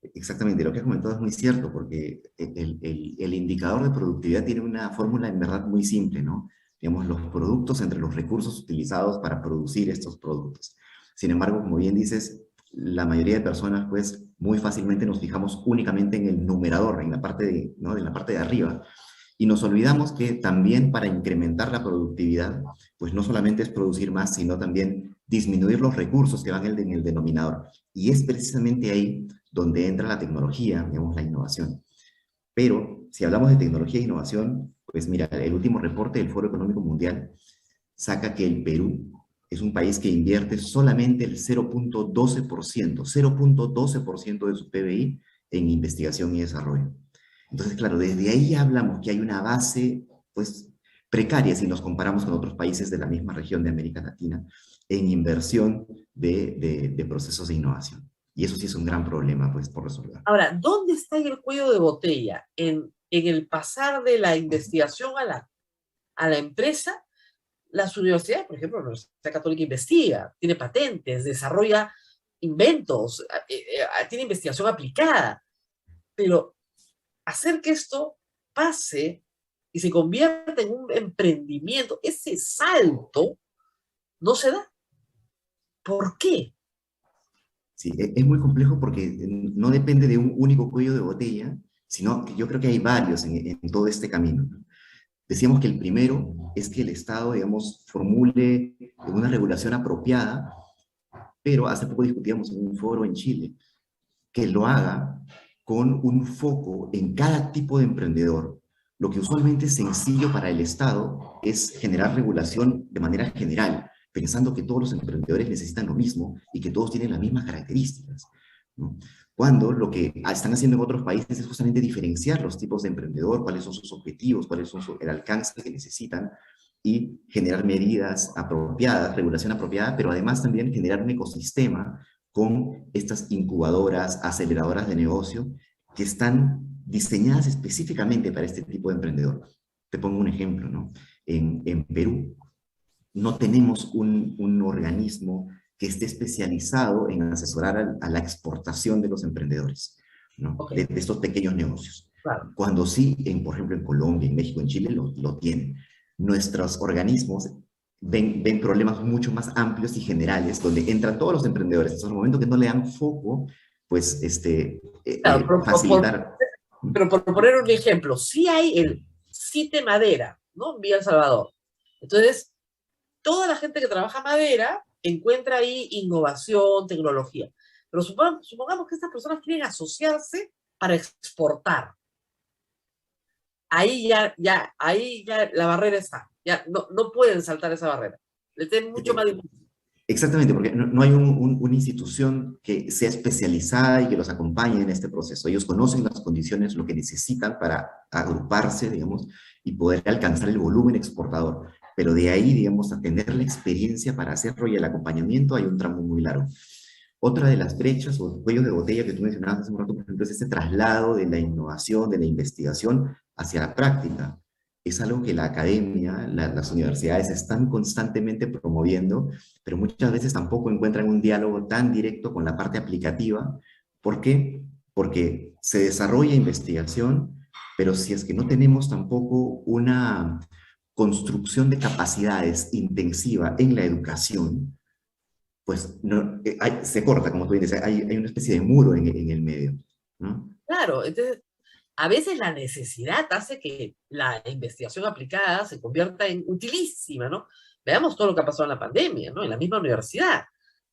Exactamente, lo que has comentado es muy cierto, porque el indicador de productividad tiene una fórmula en verdad muy simple, ¿no? Digamos, los productos entre los recursos utilizados para producir estos productos. Sin embargo, como bien dices, la mayoría de personas, pues, muy fácilmente nos fijamos únicamente en el numerador, en la parte ¿no? En la parte de arriba, y nos olvidamos que también para incrementar la productividad, pues no solamente es producir más, sino también disminuir los recursos que van en el denominador. Y es precisamente ahí donde entra la tecnología, digamos, la innovación. Pero si hablamos de tecnología e innovación, pues mira, el último reporte del Foro Económico Mundial saca que el Perú es un país que invierte solamente el 0.12% de su PBI en investigación y desarrollo. Entonces, claro, desde ahí ya hablamos que hay una base, pues, precaria si nos comparamos con otros países de la misma región de América Latina en inversión de procesos de innovación. Y eso sí es un gran problema, pues, por resolver. Ahora, ¿dónde está el cuello de botella? En el pasar de la investigación a la empresa. Las universidades, por ejemplo, la Universidad Católica investiga, tiene patentes, desarrolla inventos, tiene investigación aplicada. Pero hacer que esto pase y se convierta en un emprendimiento, ese salto no se da. ¿Por qué? Sí, es muy complejo porque no depende de un único cuello de botella, sino que yo creo que hay varios en todo este camino, ¿no? Decíamos que el primero es que el Estado, digamos, formule una regulación apropiada, pero hace poco discutíamos en un foro en Chile, que lo haga con un foco en cada tipo de emprendedor. Lo que usualmente es sencillo para el Estado es generar regulación de manera general, pensando que todos los emprendedores necesitan lo mismo y que todos tienen las mismas características, ¿no? Cuando lo que están haciendo en otros países es justamente diferenciar los tipos de emprendedor, cuáles son sus objetivos, cuáles son el alcance que necesitan, y generar medidas apropiadas, regulación apropiada, pero además también generar un ecosistema con estas incubadoras, aceleradoras de negocio, que están diseñadas específicamente para este tipo de emprendedor. Te pongo un ejemplo, ¿no? En Perú no tenemos un organismo que esté especializado en asesorar a la exportación de los emprendedores, ¿no? De estos pequeños negocios. Claro. Cuando sí, por ejemplo, en Colombia, en México, en Chile, lo tienen. Nuestros organismos ven problemas mucho más amplios y generales, donde entran todos los emprendedores. Entonces, en el momento que no le dan foco, pues, claro, facilitar. Pero por poner un ejemplo, sí hay el CITE Madera, ¿no? En Villa El Salvador. Entonces, toda la gente que trabaja madera encuentra ahí innovación, tecnología. Pero supongamos que estas personas quieren asociarse para exportar. Ahí ya la barrera está. Ya no pueden saltar esa barrera. Les es mucho más difícil. Exactamente, porque no hay una institución que sea especializada y que los acompañe en este proceso. Ellos conocen las condiciones, lo que necesitan para agruparse, digamos, y poder alcanzar el volumen exportador. Pero de ahí, digamos, a tener la experiencia para hacerlo y el acompañamiento, hay un tramo muy largo. Otra de las brechas o cuellos de botella que tú mencionabas hace un rato, por ejemplo, es este traslado de la innovación, de la investigación hacia la práctica. Es algo que la academia, las universidades están constantemente promoviendo, pero muchas veces tampoco encuentran un diálogo tan directo con la parte aplicativa. ¿Por qué? Porque se desarrolla investigación, pero si es que no tenemos tampoco una construcción de capacidades intensiva en la educación, pues no, se corta, como tú dices, hay una especie de muro en el medio, ¿no? Claro, entonces, a veces la necesidad hace que la investigación aplicada se convierta en utilísima, ¿no? Veamos todo lo que ha pasado en la pandemia, ¿no? En la misma universidad.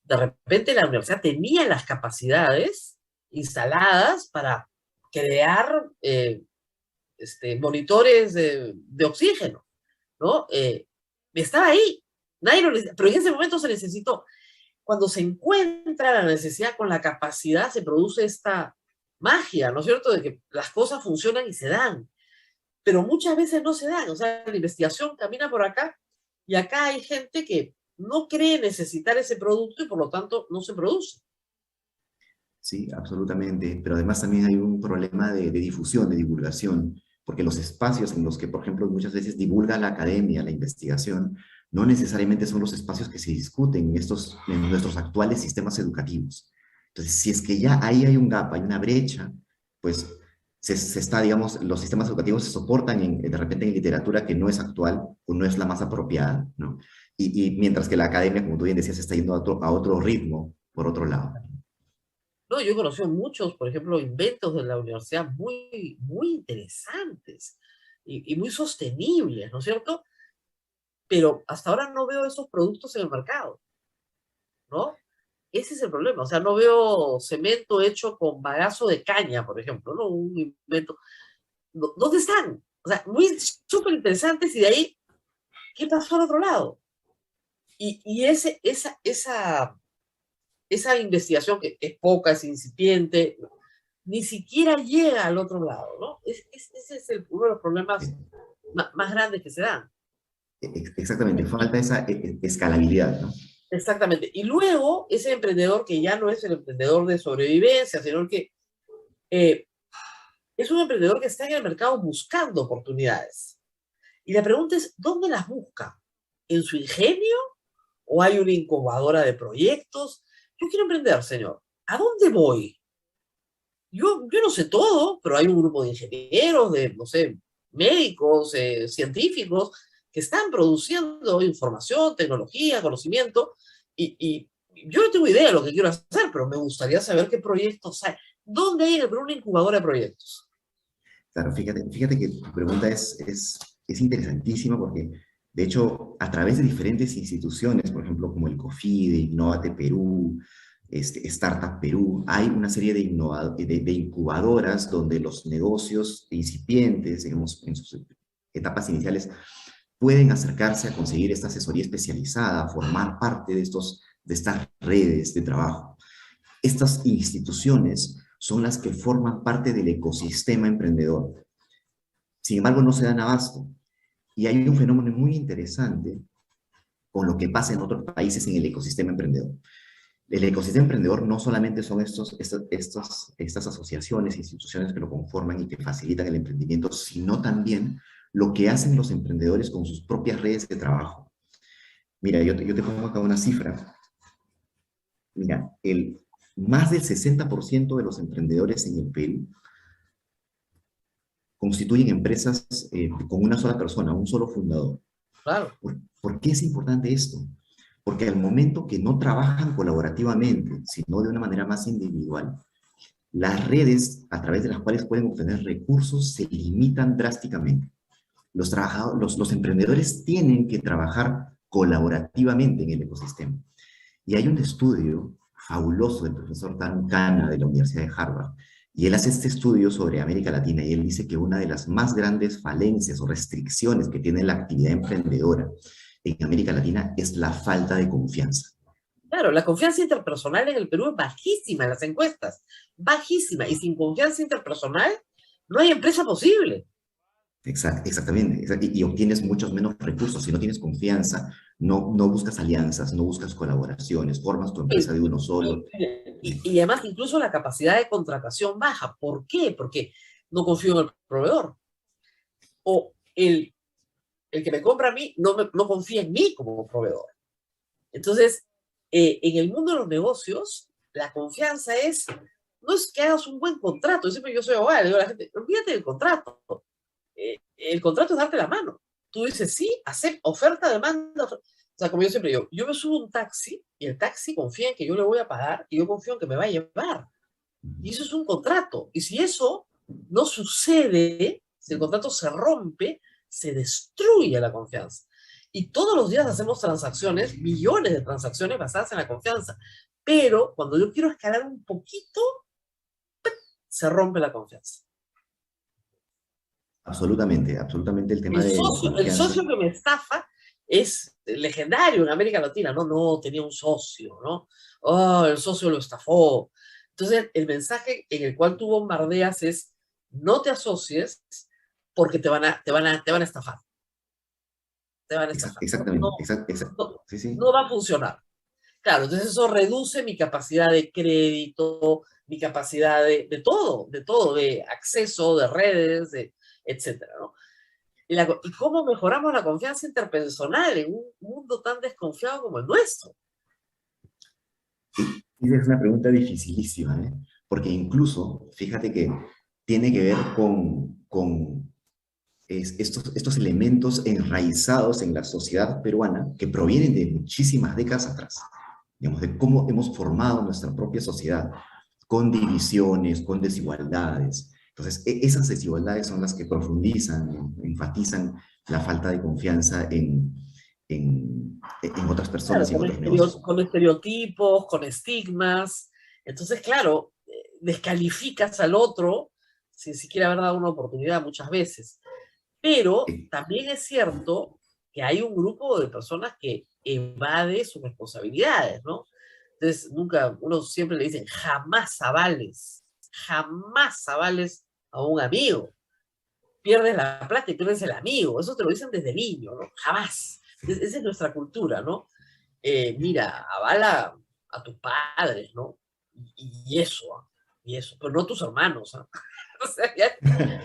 De repente la universidad tenía las capacidades instaladas para crear monitores de oxígeno, ¿no? Estaba ahí, nadie lo necesitaba, pero en ese momento se necesitó. Cuando se encuentra la necesidad con la capacidad, se produce esta magia, ¿no es cierto?, de que las cosas funcionan y se dan, pero muchas veces no se dan. O sea, la investigación camina por acá y acá hay gente que no cree necesitar ese producto y por lo tanto no se produce. Sí, absolutamente, pero además también hay un problema de difusión, de divulgación, porque los espacios en los que, por ejemplo, muchas veces divulga la academia, la investigación, no necesariamente son los espacios que se discuten en nuestros actuales sistemas educativos. Entonces, si es que ya ahí hay un gap, hay una brecha, pues se está, digamos, los sistemas educativos se soportan de repente en literatura que no es actual o no es la más apropiada, ¿no? Y mientras que la academia, como tú bien decías, está yendo a otro ritmo, por otro lado. No, yo he conocido muchos, por ejemplo, inventos de la universidad muy, muy interesantes y muy sostenibles, ¿no es cierto? Pero hasta ahora no veo esos productos en el mercado, ¿no? Ese es el problema. O sea, no veo cemento hecho con bagazo de caña, por ejemplo, ¿no? Un invento. ¿Dónde están? O sea, muy súper interesantes, y de ahí, ¿qué pasó al otro lado? Y esa investigación, que es poca, es incipiente, ni siquiera llega al otro lado, ¿no? Ese es uno de los problemas más grandes que se dan. Exactamente, falta esa escalabilidad, ¿no? Exactamente. Y luego, ese emprendedor que ya no es el emprendedor de sobrevivencia, sino que es un emprendedor que está en el mercado buscando oportunidades. Y la pregunta es, ¿dónde las busca? ¿En su ingenio? ¿O hay una incubadora de proyectos? Yo quiero emprender, señor. ¿A dónde voy? Yo no sé todo, pero hay un grupo de ingenieros, de, no sé, médicos, científicos, que están produciendo información, tecnología, conocimiento, y yo no tengo idea de lo que quiero hacer, pero me gustaría saber qué proyectos hay. ¿Dónde hay en el Perú una incubadora de proyectos? Claro, fíjate que tu pregunta es es interesantísima porque, de hecho, a través de diferentes instituciones, por ejemplo, como el COFIDE, Innovate Perú, Startup Perú, hay una serie de incubadoras donde los negocios incipientes, digamos, en sus etapas iniciales, pueden acercarse a conseguir esta asesoría especializada, formar parte de estas redes de trabajo. Estas instituciones son las que forman parte del ecosistema emprendedor. Sin embargo, no se dan abasto. Y hay un fenómeno muy interesante con lo que pasa en otros países en el ecosistema emprendedor. El ecosistema emprendedor no solamente son estas asociaciones, instituciones que lo conforman y que facilitan el emprendimiento, sino también lo que hacen los emprendedores con sus propias redes de trabajo. Mira, yo te pongo acá una cifra. Mira, más del 60% de los emprendedores en el Perú constituyen empresas con una sola persona, un solo fundador. Claro. ¿Por qué es importante esto? Porque al momento que no trabajan colaborativamente, sino de una manera más individual, las redes a través de las cuales pueden obtener recursos se limitan drásticamente. Los emprendedores tienen que trabajar colaborativamente en el ecosistema. Y hay un estudio fabuloso del profesor Dan Khanna de la Universidad de Harvard, y él hace este estudio sobre América Latina, y él dice que una de las más grandes falencias o restricciones que tiene la actividad emprendedora en América Latina es la falta de confianza. Claro, la confianza interpersonal en el Perú es bajísima en las encuestas, bajísima, y sin confianza interpersonal no hay empresa posible. Exactamente, y obtienes muchos menos recursos. Si no tienes confianza, no buscas alianzas, no buscas colaboraciones, formas tu empresa de uno solo. Y además incluso la capacidad de contratación baja. ¿Por qué? Porque no confío en el proveedor. O el que me compra a mí no confía en mí como proveedor. Entonces, en el mundo de los negocios, la confianza no es que hagas un buen contrato. Siempre yo soy abogada, le digo a la gente, olvídate del contrato. El contrato es darte la mano. Tú dices, sí, acepta, oferta, demanda. O sea, como yo siempre digo, yo me subo a un taxi y el taxi confía en que yo le voy a pagar y yo confío en que me va a llevar. Y eso es un contrato. Y si eso no sucede, si el contrato se rompe, se destruye la confianza. Y todos los días hacemos transacciones, millones de transacciones basadas en la confianza. Pero cuando yo quiero escalar un poquito, se rompe la confianza. Absolutamente el tema de el socio que me estafa es legendario en América Latina. No, tenía un socio, ¿no? Oh, el socio lo estafó. Entonces, el mensaje en el cual tú bombardeas es, no te asocies porque te van a estafar. Te van a estafar. Exactamente. No va a funcionar. Claro, entonces eso reduce mi capacidad de crédito, mi capacidad de todo, de acceso, de redes, etcétera, ¿no? ¿Y cómo mejoramos la confianza interpersonal en un mundo tan desconfiado como el nuestro? Es una pregunta dificilísima, ¿eh? Porque incluso, fíjate que tiene que ver con estos elementos enraizados en la sociedad peruana que provienen de muchísimas décadas atrás, digamos, de cómo hemos formado nuestra propia sociedad, con divisiones, con desigualdades. Entonces, esas desigualdades son las que profundizan, enfatizan la falta de confianza en otras personas, claro, y en otros negocios. Con estereotipos, con estigmas. Entonces, claro, descalificas al otro sin siquiera haber dado una oportunidad muchas veces. Pero también es cierto que hay un grupo de personas que evade sus responsabilidades, ¿no? Entonces, uno siempre le dice, jamás avales a un amigo. Pierdes la plata y pierdes el amigo. Eso te lo dicen desde niño, ¿no? Jamás. Esa es nuestra cultura, ¿no? Mira, avala a tus padres, ¿no? Y eso, pero no a tus hermanos, ¿eh? O sea,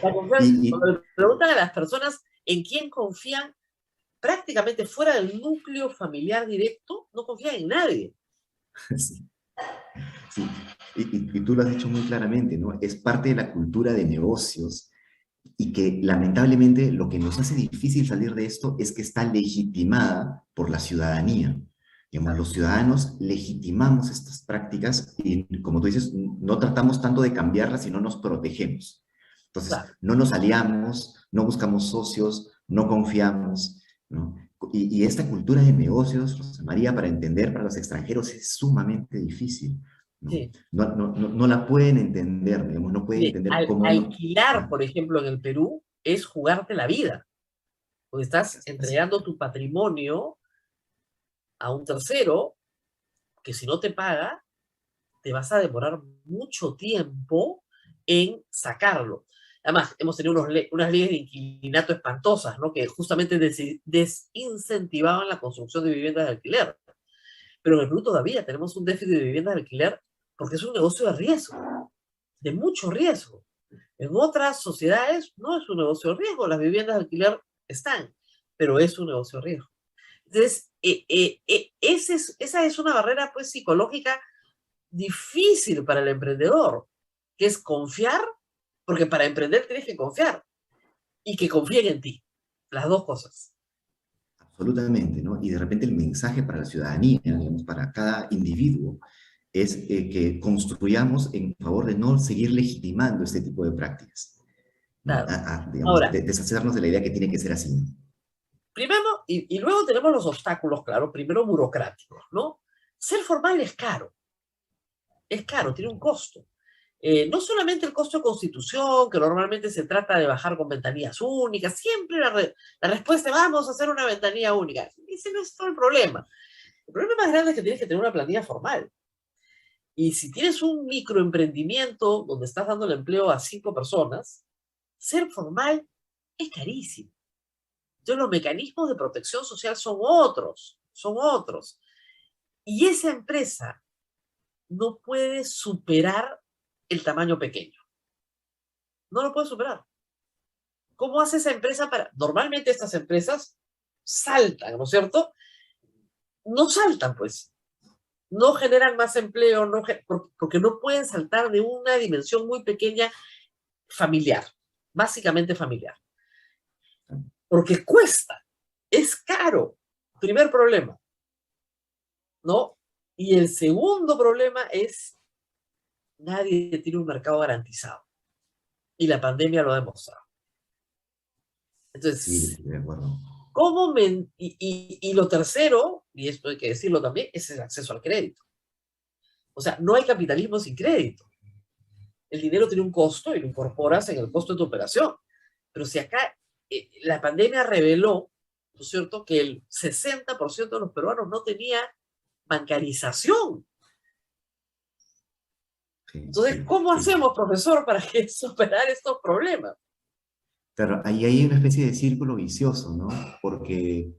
la confianza, cuando le preguntan a las personas en quién confían, prácticamente fuera del núcleo familiar directo, no confían en nadie. Sí. Y tú lo has dicho muy claramente, ¿no? Es parte de la cultura de negocios y que lamentablemente lo que nos hace difícil salir de esto es que está legitimada por la ciudadanía. Digamos, los ciudadanos legitimamos estas prácticas y, como tú dices, no tratamos tanto de cambiarlas, sino nos protegemos. Entonces, no nos aliamos, no buscamos socios, no confiamos, ¿no? Y esta cultura de negocios, Rosa María, para entender para los extranjeros es sumamente difícil. ¿No? Sí. No la pueden entender, digamos, no pueden entender cómo... Alquilar, por ejemplo, en el Perú, es jugarte la vida. Porque estás entregando tu patrimonio a un tercero que si no te paga, te vas a demorar mucho tiempo en sacarlo. Además, hemos tenido unas leyes de inquilinato espantosas, ¿no? Que justamente desincentivaban la construcción de viviendas de alquiler. Pero en el Perú todavía tenemos un déficit de viviendas de alquiler porque es un negocio de riesgo, de mucho riesgo. En otras sociedades no es un negocio de riesgo, las viviendas de alquiler están, pero es un negocio de riesgo. Entonces, esa es una barrera pues, psicológica difícil para el emprendedor, que es confiar, porque para emprender tienes que confiar, y que confíen en ti, las dos cosas. Absolutamente, ¿no? Y de repente el mensaje para la ciudadanía, digamos, para cada individuo, es que construyamos en favor de no seguir legitimando este tipo de prácticas. Claro. Digamos, ahora, deshacernos de la idea que tiene que ser así. Primero, y luego tenemos los obstáculos, claro, primero burocráticos, ¿no? Ser formal es caro, tiene un costo. No solamente el costo de constitución, que normalmente se trata de bajar con ventanillas únicas, siempre la respuesta es vamos a hacer una ventanilla única. Ese no es todo el problema. El problema más grande es que tienes que tener una plantilla formal. Y si tienes un microemprendimiento donde estás dando el empleo a 5 personas, ser formal es carísimo. Entonces los mecanismos de protección social son otros. Y esa empresa no puede superar el tamaño pequeño. No lo puede superar. ¿Cómo hace esa empresa para...? Normalmente estas empresas saltan, ¿no es cierto? No saltan, pues. No generan más empleo, porque no pueden saltar de una dimensión muy pequeña familiar, básicamente familiar. Porque cuesta, es caro. Primer problema, ¿no? Y el segundo problema es nadie tiene un mercado garantizado. Y la pandemia lo ha demostrado. Entonces, sí, de acuerdo. Y lo tercero, y esto hay que decirlo también, es el acceso al crédito. O sea, no hay capitalismo sin crédito. El dinero tiene un costo y lo incorporas en el costo de tu operación. Pero si acá la pandemia reveló, ¿no es cierto?, que el 60% de los peruanos no tenía bancarización. Entonces, ¿cómo hacemos, profesor, para superar estos problemas? Claro, ahí hay una especie de círculo vicioso, ¿no? Porque,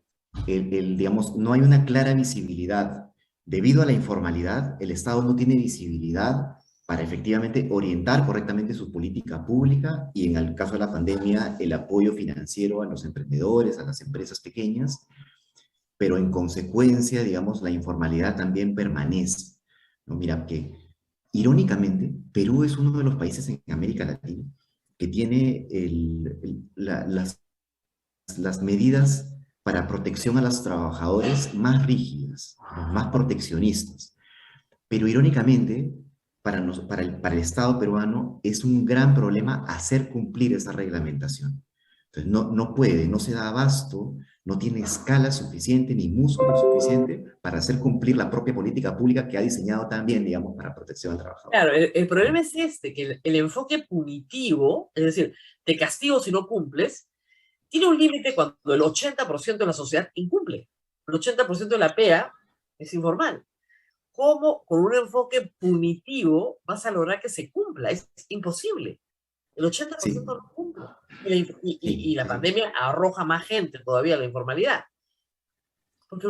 digamos, no hay una clara visibilidad. Debido a la informalidad, el Estado no tiene visibilidad para efectivamente orientar correctamente su política pública y, en el caso de la pandemia, el apoyo financiero a los emprendedores, a las empresas pequeñas, pero en consecuencia, digamos, la informalidad también permanece, ¿no? Mira que, irónicamente, Perú es uno de los países en América Latina que tiene las medidas para protección a los trabajadores más rígidas, más proteccionistas. Pero irónicamente, para el Estado peruano es un gran problema hacer cumplir esa reglamentación. Entonces no puede, no se da abasto, no tiene escala suficiente ni músculo suficiente para hacer cumplir la propia política pública que ha diseñado también, digamos, para protección al trabajador. Claro, el problema es que el enfoque punitivo, es decir, te castigo si no cumples, tiene un límite cuando el 80% de la sociedad incumple. El 80% de la PEA es informal. ¿Cómo con un enfoque punitivo vas a lograr que se cumpla? Es imposible. El 80% no cumple. Y la pandemia arroja más gente todavía a la informalidad. Porque,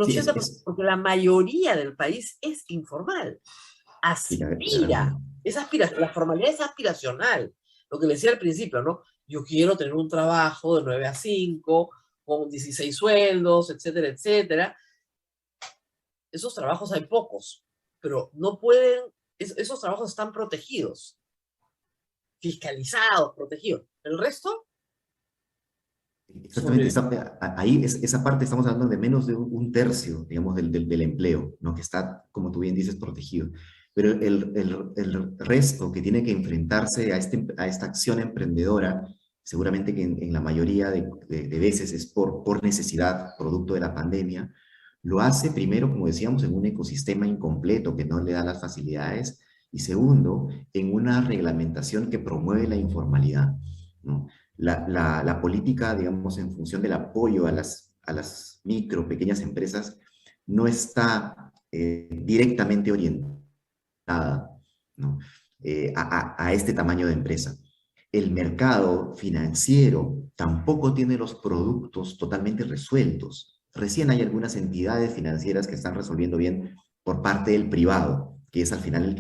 porque la mayoría del país es informal. Aspira. La formalidad es aspiracional. Lo que le decía al principio, ¿no? Yo quiero tener un trabajo de 9 a 5, con 16 sueldos, etcétera, etcétera. Esos trabajos hay pocos, pero no pueden, esos trabajos están protegidos, fiscalizados, protegidos. El resto... Exactamente, esa parte estamos hablando de menos de un tercio, digamos, del empleo, ¿no? Que está, como tú bien dices, protegido. Pero el resto que tiene que enfrentarse a esta acción emprendedora seguramente que en la mayoría de veces es por necesidad, producto de la pandemia, lo hace primero, como decíamos, en un ecosistema incompleto que no le da las facilidades, y segundo, en una reglamentación que promueve la informalidad, ¿no? La política, digamos, en función del apoyo a las micro, pequeñas empresas, no está directamente orientada, ¿no? A este tamaño de empresa. El mercado financiero tampoco tiene los productos totalmente resueltos. Recién hay algunas entidades financieras que están resolviendo bien por parte del privado, que es al final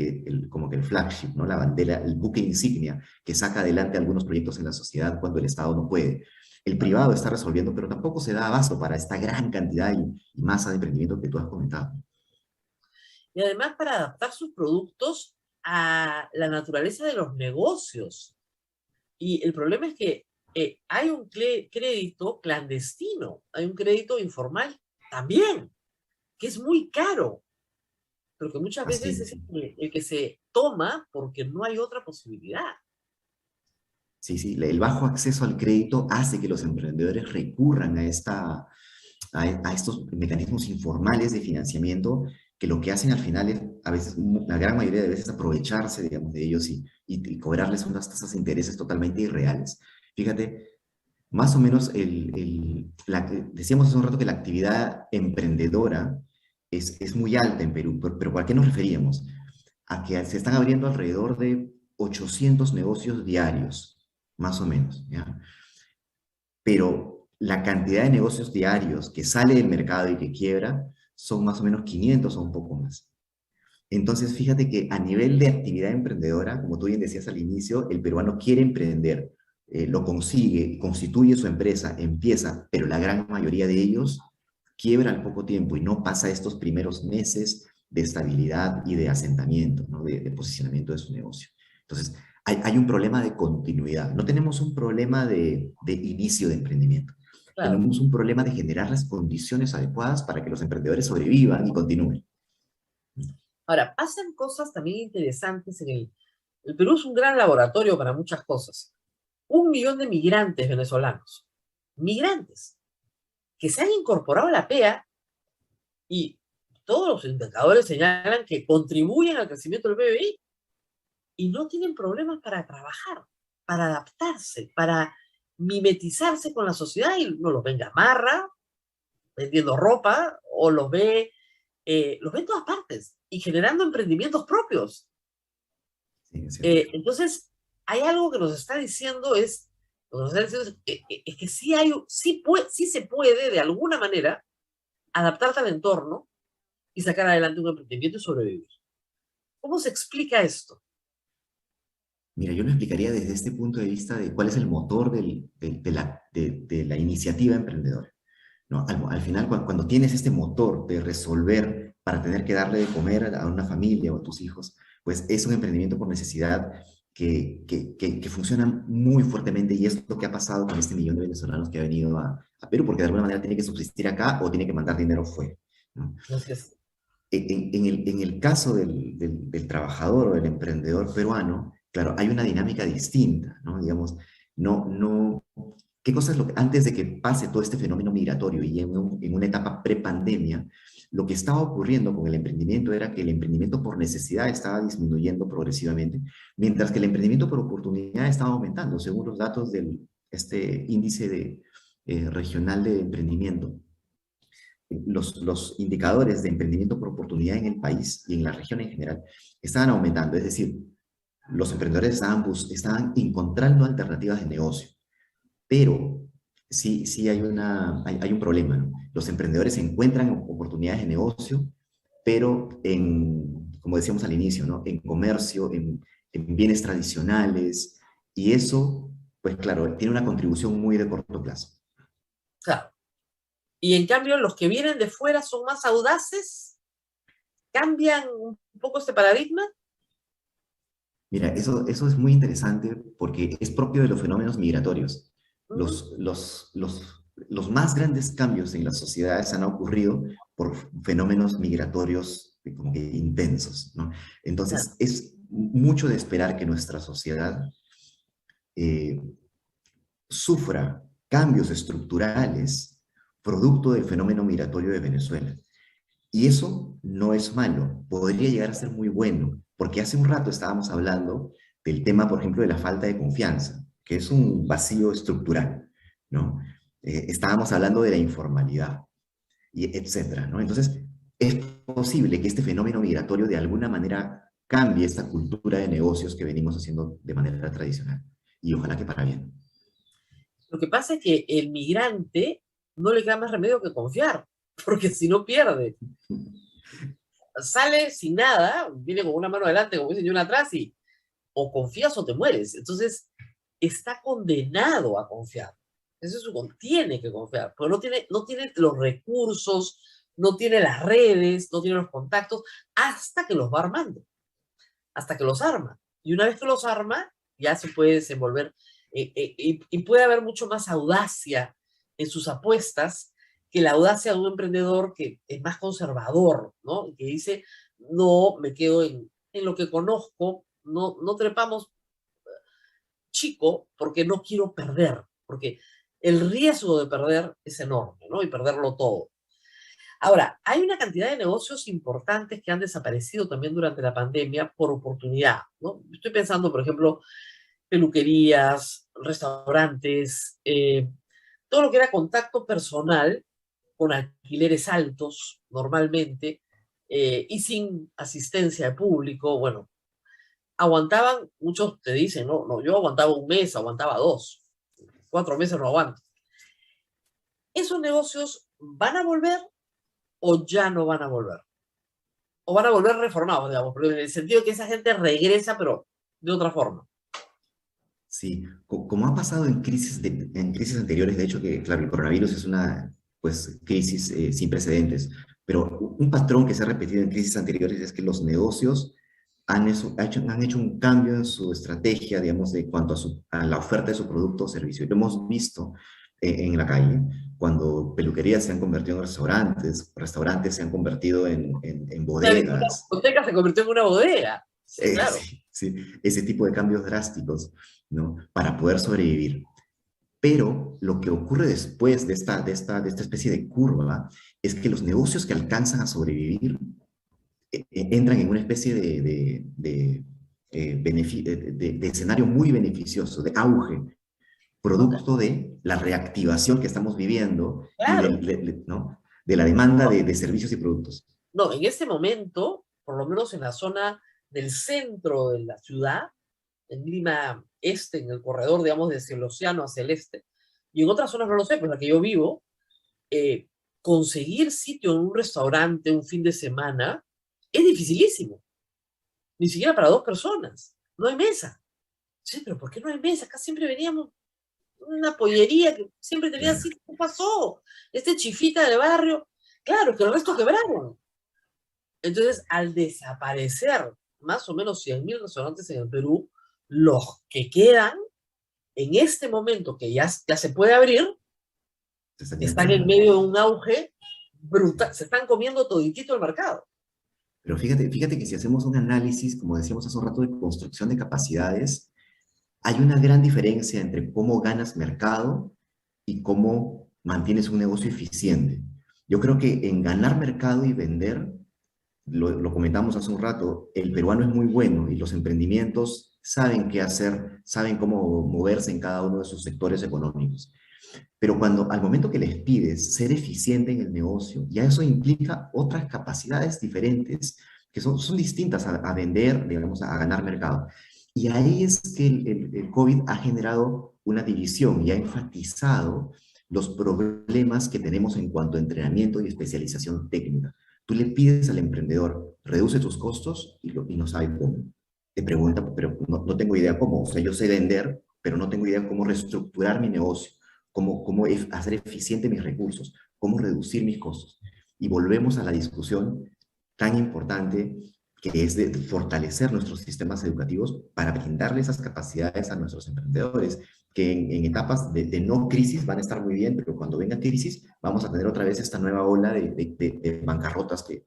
como que el flagship, ¿no? La bandera, el buque insignia que saca adelante algunos proyectos en la sociedad cuando el Estado no puede. El privado está resolviendo, pero tampoco se da abasto para esta gran cantidad y masa de emprendimiento que tú has comentado. Y además para adaptar sus productos a la naturaleza de los negocios. Y el problema es que hay un crédito clandestino, hay un crédito informal también, que es muy caro, pero que muchas veces es el que se toma porque no hay otra posibilidad. Sí, sí, el bajo acceso al crédito hace que los emprendedores recurran a estos mecanismos informales de financiamiento, que lo que hacen al final es, a veces, la gran mayoría de veces, aprovecharse, digamos, de ellos y cobrarles unas tasas de intereses totalmente irreales. Fíjate, más o menos, decíamos hace un rato que la actividad emprendedora es muy alta en Perú, pero ¿a qué nos referíamos? A que se están abriendo alrededor de 800 negocios diarios, más o menos, ¿ya? Pero la cantidad de negocios diarios que sale del mercado y que quiebra son más o menos 500 o un poco más. Entonces, fíjate que a nivel de actividad emprendedora, como tú bien decías al inicio, el peruano quiere emprender, lo consigue, constituye su empresa, empieza, pero la gran mayoría de ellos quiebra al poco tiempo y no pasa estos primeros meses de estabilidad y de asentamiento, ¿no? de posicionamiento de su negocio. Entonces, hay un problema de continuidad. No tenemos un problema de inicio de emprendimiento. Claro. Tenemos un problema de generar las condiciones adecuadas para que los emprendedores sobrevivan y continúen. Ahora, pasan cosas también interesantes en el Perú es un gran laboratorio para muchas cosas. 1 millón de migrantes venezolanos. Migrantes que se han incorporado a la PEA y todos los indicadores señalan que contribuyen al crecimiento del PBI y no tienen problemas para trabajar, para adaptarse, para mimetizarse con la sociedad, y no los ve en Gamarra, vendiendo ropa, o los ve en todas partes y generando emprendimientos propios. Entonces, hay algo que nos está diciendo es que sí se puede, de alguna manera, adaptarte al entorno y sacar adelante un emprendimiento y sobrevivir. ¿Cómo se explica esto? Mira, yo lo explicaría desde este punto de vista de cuál es el motor de la iniciativa emprendedora, ¿no? Al final, cuando tienes este motor de resolver para tener que darle de comer a una familia o a tus hijos, pues es un emprendimiento por necesidad que funciona muy fuertemente, y es lo que ha pasado con este 1 millón de venezolanos que ha venido a Perú, porque de alguna manera tiene que subsistir acá o tiene que mandar dinero fuera, ¿no? Gracias. En el caso del trabajador o del emprendedor peruano, claro, hay una dinámica distinta, ¿no? Digamos, ¿qué cosa es antes de que pase todo este fenómeno migratorio y en una etapa pre-pandemia, lo que estaba ocurriendo con el emprendimiento era que el emprendimiento por necesidad estaba disminuyendo progresivamente, mientras que el emprendimiento por oportunidad estaba aumentando, según los datos de este índice regional de emprendimiento. Los indicadores de emprendimiento por oportunidad en el país y en la región en general estaban aumentando, es decir, los emprendedores estaban encontrando alternativas de negocio, pero sí hay un problema, ¿no? Los emprendedores encuentran oportunidades de negocio, pero como decíamos al inicio, ¿no? En comercio, en bienes tradicionales, y eso, pues claro, tiene una contribución muy de corto plazo. Claro. Y en cambio, los que vienen de fuera son más audaces, cambian un poco este paradigma. Mira, eso es muy interesante porque es propio de los fenómenos migratorios. Los más grandes cambios en las sociedades han ocurrido por fenómenos migratorios como que intensos, ¿no? Entonces, es mucho de esperar que nuestra sociedad sufra cambios estructurales producto del fenómeno migratorio de Venezuela. Y eso no es malo, podría llegar a ser muy bueno, porque hace un rato estábamos hablando del tema, por ejemplo, de la falta de confianza, que es un vacío estructural, ¿no? Estábamos hablando de la informalidad, y etcétera, ¿no? Entonces, es posible que este fenómeno migratorio de alguna manera cambie esta cultura de negocios que venimos haciendo de manera tradicional, y ojalá que para bien. Lo que pasa es que el migrante no le queda más remedio que confiar, porque si no pierde. Sale sin nada, viene con una mano adelante, como dicen, y una atrás, y o confías o te mueres. Entonces, está condenado a confiar. Eso tiene que confiar, pero no tiene los recursos, no tiene las redes, no tiene los contactos, hasta que los va armando, hasta que los arma. Y una vez que los arma, ya se puede desenvolver y puede haber mucho más audacia en sus apuestas que la audacia de un emprendedor que es más conservador, ¿no? Que dice, no, me quedo en lo que conozco, no trepamos chico porque no quiero perder, porque el riesgo de perder es enorme, ¿no? Y perderlo todo. Ahora, hay una cantidad de negocios importantes que han desaparecido también durante la pandemia por oportunidad, ¿no? Estoy pensando, por ejemplo, peluquerías, restaurantes, todo lo que era contacto personal con alquileres altos normalmente y sin asistencia de público. Bueno, aguantaban, muchos te dicen, no, yo aguantaba un mes, aguantaba 2, 4 meses no aguanto. ¿Esos negocios van a volver o ya no van a volver? O van a volver reformados, digamos, pero en el sentido que esa gente regresa, pero de otra forma. Sí, como ha pasado en crisis anteriores, de hecho que, claro, el coronavirus es una crisis sin precedentes, pero un patrón que se ha repetido en crisis anteriores es que los negocios han hecho un cambio en su estrategia, digamos, de cuanto a la oferta de su producto o servicio. Lo hemos visto en la calle, cuando peluquerías se han convertido en restaurantes se han convertido en bodegas. La boteca se convirtió en una bodega. Sí, claro. Sí, ese tipo de cambios drásticos, ¿no? Para poder sobrevivir. Pero lo que ocurre después de esta especie de curva es que los negocios que alcanzan a sobrevivir entran en una especie de escenario muy beneficioso, de auge, producto de la reactivación que estamos viviendo, claro, ¿no? De la demanda de servicios y productos. No, en este momento, por lo menos en la zona del centro de la ciudad, en Lima Este, en el corredor, digamos, desde el océano hacia el este, y en otras zonas no lo sé, pero en la que yo vivo, conseguir sitio en un restaurante un fin de semana es dificilísimo. Ni siquiera para 2 personas. No hay mesa. Sí, pero ¿por qué no hay mesa? Acá siempre veníamos una pollería que siempre tenía sitio. ¿Qué pasó? Este chifita de barrio. Claro, que el resto quebraron. Entonces, al desaparecer más o menos 100.000 restaurantes en el Perú, los que quedan en este momento que ya se puede abrir, están en medio de un auge brutal, se están comiendo toditito el mercado. Pero fíjate que si hacemos un análisis, como decíamos hace un rato, de construcción de capacidades, hay una gran diferencia entre cómo ganas mercado y cómo mantienes un negocio eficiente. Yo creo que en ganar mercado y vender, lo comentamos hace un rato, el peruano es muy bueno y los emprendimientos saben qué hacer, saben cómo moverse en cada uno de sus sectores económicos. Pero al momento que les pides ser eficiente en el negocio, ya eso implica otras capacidades diferentes que son distintas a vender, digamos, a ganar mercado. Y ahí es que el COVID ha generado una división y ha enfatizado los problemas que tenemos en cuanto a entrenamiento y especialización técnica. Tú le pides al emprendedor, reduce tus costos y no sabe cómo. Te pregunta, pero no tengo idea cómo. O sea, yo sé vender, pero no tengo idea cómo reestructurar mi negocio, cómo hacer eficiente mis recursos, cómo reducir mis costos. Y volvemos a la discusión tan importante que es de fortalecer nuestros sistemas educativos para brindarle esas capacidades a nuestros emprendedores, que en etapas de no crisis van a estar muy bien, pero cuando venga crisis vamos a tener otra vez esta nueva ola de bancarrotas que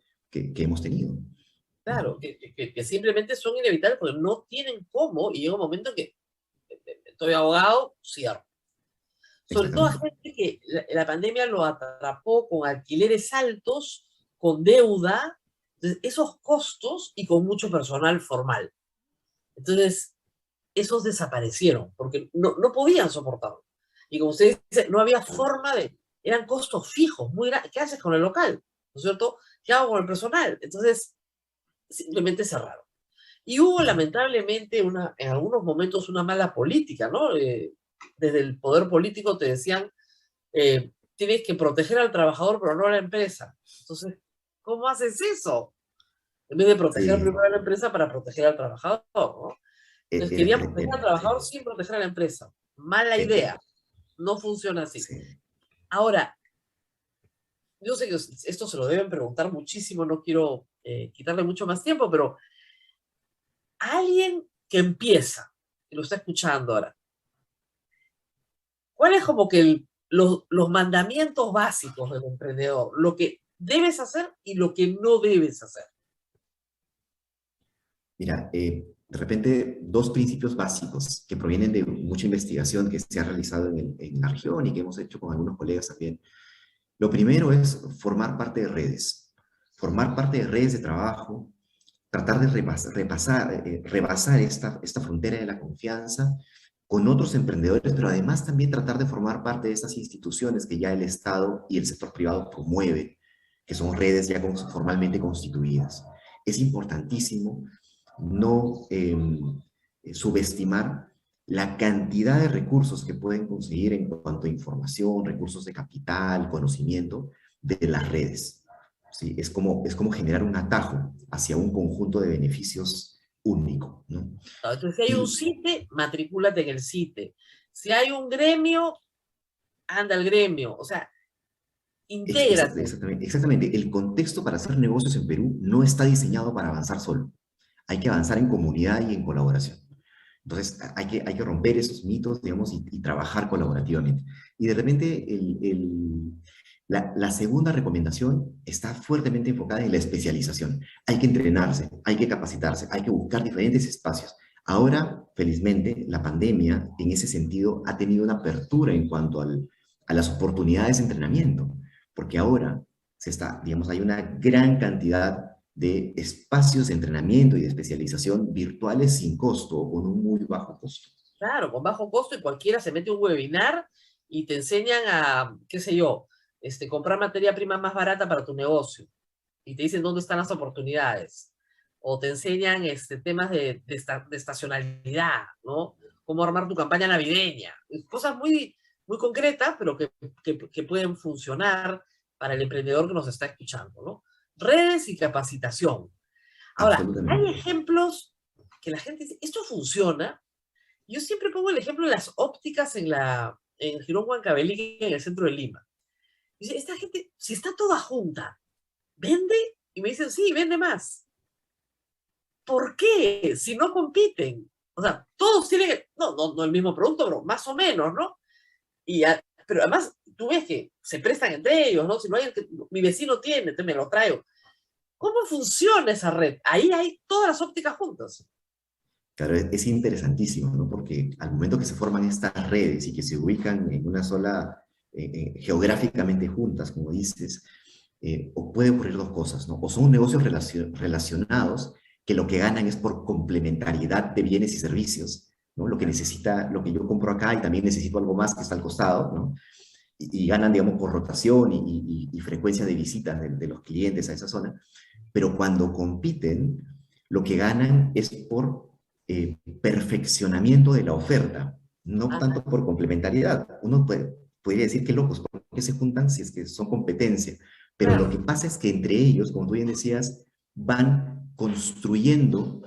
hemos tenido. Claro, que simplemente son inevitables porque no tienen cómo, y llega un momento que estoy abogado, cierro. Sobre todo a gente que la pandemia lo atrapó con alquileres altos, con deuda, entonces, esos costos y con mucho personal formal. Entonces, esos desaparecieron porque no podían soportarlo. Y como usted dice, no había forma de... Eran costos fijos, muy grandes. ¿Qué haces con el local? ¿No es cierto? ¿Qué hago con el personal? Entonces, simplemente cerraron. Y hubo, lamentablemente, en algunos momentos una mala política, ¿no? Desde el poder político te decían, tienes que proteger al trabajador, pero no a la empresa. Entonces, ¿cómo haces eso? En vez de proteger primero a la empresa para proteger al trabajador, ¿no? Entonces, querían proteger al trabajador sin proteger a la empresa. Mala idea. No funciona así. Ahora, yo sé que esto se lo deben preguntar muchísimo, no quiero quitarle mucho más tiempo, pero alguien que empieza, y lo está escuchando ahora, ¿cuál es como que los mandamientos básicos del emprendedor? Lo que debes hacer y lo que no debes hacer. Mira, de repente, dos principios básicos que provienen de mucha investigación que se ha realizado en la región y que hemos hecho con algunos colegas también. Lo primero es formar parte de redes. Formar parte de redes de trabajo, tratar de rebasar esta frontera de la confianza con otros emprendedores, pero además también tratar de formar parte de estas instituciones que ya el Estado y el sector privado promueven, que son redes ya formalmente constituidas. Es importantísimo no subestimar la cantidad de recursos que pueden conseguir en cuanto a información, recursos de capital, conocimiento de las redes. ¿Sí? Es como generar un atajo hacia un conjunto de beneficios único, ¿no? Entonces, si hay un CITE, matricúlate en el CITE. Si hay un gremio, anda al gremio. O sea, intégrate. Exactamente. El contexto para hacer negocios en Perú no está diseñado para avanzar solo. Hay que avanzar en comunidad y en colaboración. Entonces, hay que romper esos mitos, digamos, y trabajar colaborativamente. Y de repente, la segunda recomendación está fuertemente enfocada en la especialización. Hay que entrenarse, hay que capacitarse, hay que buscar diferentes espacios. Ahora, felizmente, la pandemia, en ese sentido, ha tenido una apertura en cuanto a las oportunidades de entrenamiento, porque ahora hay una gran cantidad de espacios de entrenamiento y de especialización virtuales sin costo o con un muy bajo costo. Claro, con bajo costo, y cualquiera se mete a un webinar y te enseñan a, qué sé yo, comprar materia prima más barata para tu negocio. Y te dicen dónde están las oportunidades. O te enseñan temas de estacionalidad, ¿no? Cómo armar tu campaña navideña. Cosas muy, muy concretas, pero que pueden funcionar para el emprendedor que nos está escuchando, ¿no? Redes y capacitación. Ahora, hay ejemplos que la gente dice, esto funciona. Yo siempre pongo el ejemplo de las ópticas en Girón Huancavelica, en el centro de Lima. Dice, esta gente, si está toda junta, ¿vende? Y me dicen, sí, vende más. ¿Por qué? Si no compiten. O sea, todos tienen, no el mismo producto, pero más o menos, ¿no? Pero además, tú ves que se prestan entre ellos, ¿no? Si no hay mi vecino tiene, entonces me lo traigo. ¿Cómo funciona esa red? Ahí hay todas las ópticas juntas. Claro, es interesantísimo, ¿no? Porque al momento que se forman estas redes y que se ubican en una sola, geográficamente juntas, como dices, puede ocurrir dos cosas, ¿no? O son negocios relacionados que lo que ganan es por complementariedad de bienes y servicios, ¿no? Lo que yo compro acá y también necesito algo más que está al costado, ¿no? Y ganan, digamos, por rotación y frecuencia de visitas de los clientes a esa zona. Pero cuando compiten, lo que ganan es por perfeccionamiento de la oferta, no tanto por complementariedad. Uno podría decir que locos, ¿por qué se juntan si es que son competencia? Pero lo que pasa es que entre ellos, como tú bien decías, van construyendo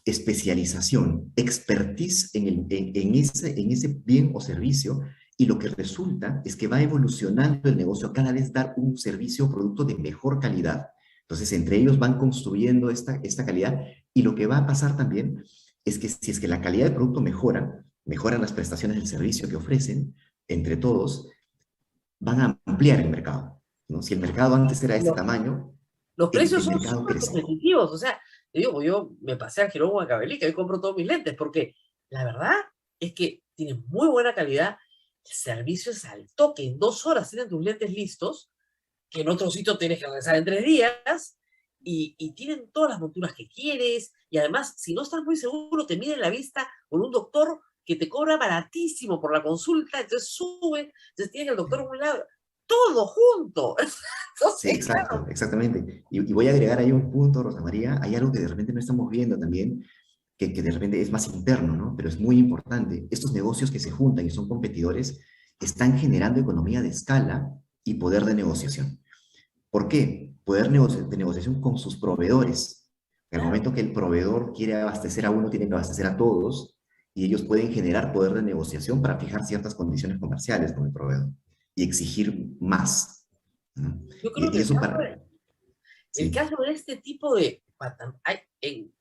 especialización, expertise en ese bien o servicio, y lo que resulta es que va evolucionando el negocio a cada vez dar un servicio o producto de mejor calidad. Entonces, entre ellos van construyendo esta calidad, y lo que va a pasar también es que si es que la calidad del producto mejoran las prestaciones del servicio que ofrecen, entre todos, van a ampliar el mercado, ¿no? Si el mercado antes era de este tamaño, los precios son súper competitivos. O sea, te digo, yo me pasé a Girón Huancavelica y compro todos mis lentes, porque la verdad es que tienen muy buena calidad el servicio es al toque. En 2 horas tienen tus lentes listos, que en otro sitio tienes que regresar en 3 días, y tienen todas las monturas que quieres, y además, si no estás muy seguro, te miden la vista con un doctor que te cobra baratísimo por la consulta, entonces sube, entonces tienes el doctor a un lado, todo junto. Entonces, Sí, exacto, exactamente. Y voy a agregar ahí un punto, Rosa María, hay algo que de repente no estamos viendo también, que de repente es más interno, ¿no? Pero es muy importante. Estos negocios que se juntan y son competidores están generando economía de escala y poder de negociación. ¿Por qué? Poder de negociación con sus proveedores. En el momento que el proveedor quiere abastecer a uno, tiene que abastecer a todos, y ellos pueden generar poder de negociación para fijar ciertas condiciones comerciales con el proveedor y exigir más, ¿no? yo creo que el caso de este tipo de...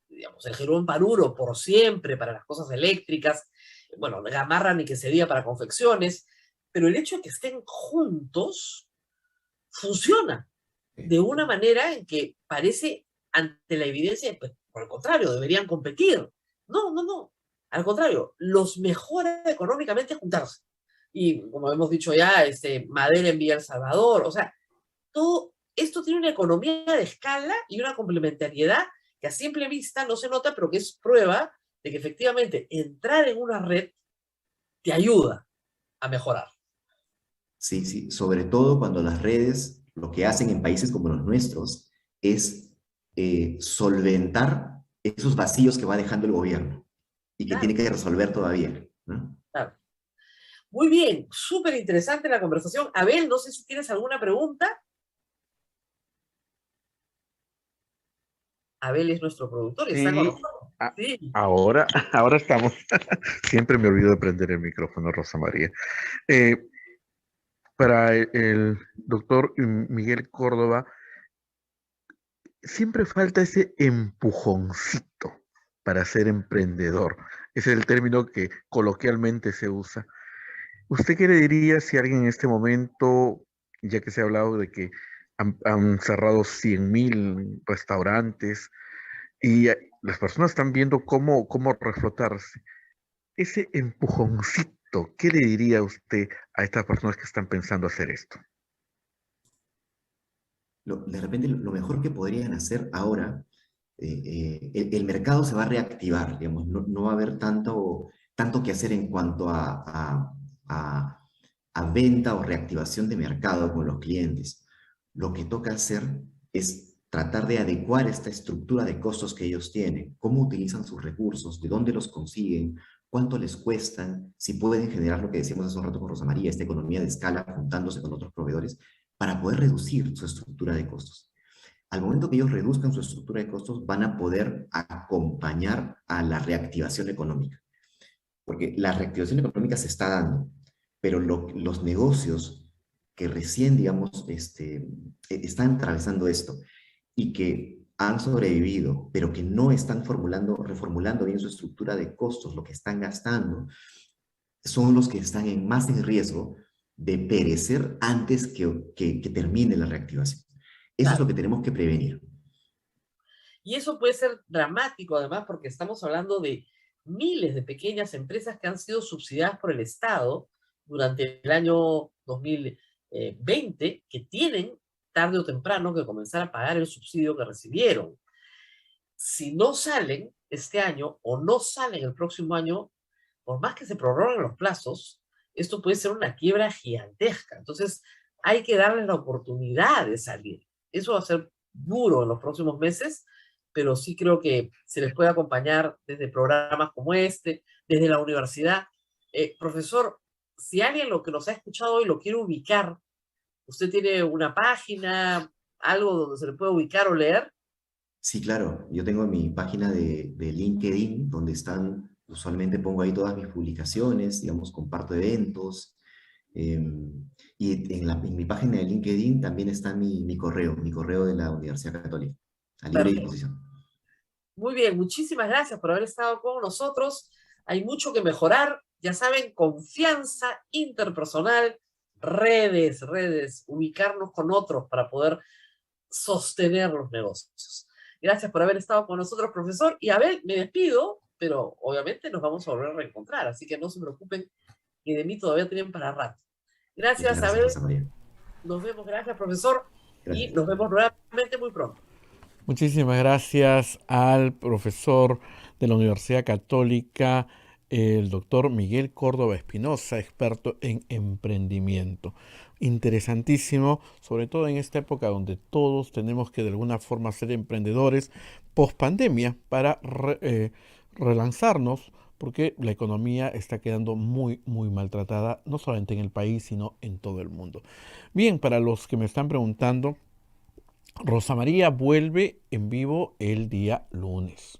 digamos, el Jerón Paruro por siempre para las cosas eléctricas, bueno, Gamarra ni que se diga para confecciones, pero el hecho de que estén juntos funciona de una manera en que parece, ante la evidencia, pues, por el contrario, deberían competir. No. Al contrario, los mejora económicamente juntarse. Y como hemos dicho ya, Madera en Villa El Salvador, o sea, todo esto tiene una economía de escala y una complementariedad que a simple vista no se nota, pero que es prueba de que efectivamente entrar en una red te ayuda a mejorar. Sí, sobre todo cuando las redes lo que hacen en países como los nuestros es solventar esos vacíos que va dejando el gobierno y que tiene que resolver todavía, ¿no? Claro. Muy bien, súper interesante la conversación. Abel, no sé si tienes alguna pregunta. Abel es nuestro productor y está con nosotros. Sí. Ahora estamos. Siempre me olvido de prender el micrófono, Rosa María. Para el doctor Miguel Córdoba, siempre falta ese empujoncito para ser emprendedor. Ese es el término que coloquialmente se usa. ¿Usted qué le diría si alguien en este momento, ya que se ha hablado de que han cerrado 100.000 restaurantes y las personas están viendo cómo reflotarse, ese empujoncito, ¿qué le diría usted a estas personas que están pensando hacer esto? De repente lo mejor que podrían hacer ahora, el mercado se va a reactivar, digamos, no va a haber tanto que hacer en cuanto a venta o reactivación de mercado con los clientes. Lo que toca hacer es tratar de adecuar esta estructura de costos que ellos tienen, cómo utilizan sus recursos, de dónde los consiguen, cuánto les cuestan, si pueden generar lo que decíamos hace un rato con Rosa María, esta economía de escala juntándose con otros proveedores, para poder reducir su estructura de costos. Al momento que ellos reduzcan su estructura de costos, van a poder acompañar a la reactivación económica. Porque la reactivación económica se está dando, pero los negocios que recién, digamos, están atravesando esto y que han sobrevivido, pero que no están reformulando bien su estructura de costos, lo que están gastando, son los que están más en riesgo de perecer antes que termine la reactivación. Eso es lo que tenemos que prevenir. Y eso puede ser dramático, además, porque estamos hablando de miles de pequeñas empresas que han sido subsidiadas por el Estado durante el año 2020, que tienen tarde o temprano que comenzar a pagar el subsidio que recibieron. Si no salen este año o no salen el próximo año, por más que se prorroguen los plazos, esto puede ser una quiebra gigantesca. Entonces, hay que darles la oportunidad de salir. Eso va a ser duro en los próximos meses, pero sí creo que se les puede acompañar desde programas como este, desde la universidad. Profesor, si alguien lo que nos ha escuchado hoy lo quiere ubicar, ¿usted tiene una página, algo donde se le pueda ubicar o leer? Sí, claro. Yo tengo mi página de LinkedIn, donde usualmente pongo ahí todas mis publicaciones, digamos, comparto eventos. Y en mi página de LinkedIn también está mi correo de la Universidad Católica, a libre disposición. Muy bien, muchísimas gracias por haber estado con nosotros. Hay mucho que mejorar. Ya saben, confianza interpersonal, redes, ubicarnos con otros para poder sostener los negocios. Gracias por haber estado con nosotros, profesor. Y Abel, me despido, pero obviamente nos vamos a volver a reencontrar, así que no se preocupen, y de mí todavía tienen para rato. Gracias, Abel. Nos vemos, gracias, profesor. Gracias. Y nos vemos nuevamente muy pronto. Muchísimas gracias al profesor de la Universidad Católica, el doctor Miguel Córdoba Espinosa, experto en emprendimiento. Interesantísimo, sobre todo en esta época donde todos tenemos que de alguna forma ser emprendedores post pandemia para relanzarnos, porque la economía está quedando muy maltratada, no solamente en el país, sino en todo el mundo. Bien, para los que me están preguntando, Rosa María vuelve en vivo el día lunes.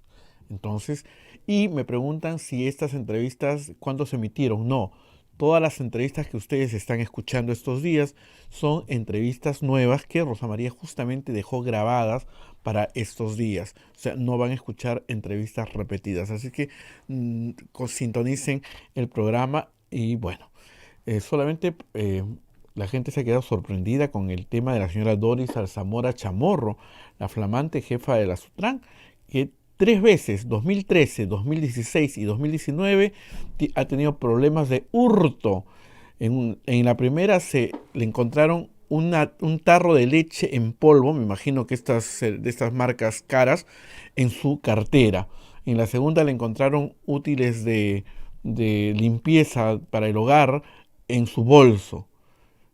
Entonces, y me preguntan si estas entrevistas, ¿cuándo se emitieron? No, todas las entrevistas que ustedes están escuchando estos días son entrevistas nuevas que Rosa María justamente dejó grabadas para estos días. O sea, no van a escuchar entrevistas repetidas. Así que sintonicen el programa y bueno, solamente la gente se ha quedado sorprendida con el tema de la señora Doris Alzamora Chamorro, la flamante jefa de la SUTRAN, que 3 veces, 2013, 2016 y 2019, ha tenido problemas de hurto. En la primera le encontraron un tarro de leche en polvo, me imagino que de estas marcas caras, en su cartera. En la segunda le encontraron útiles de limpieza para el hogar en su bolso,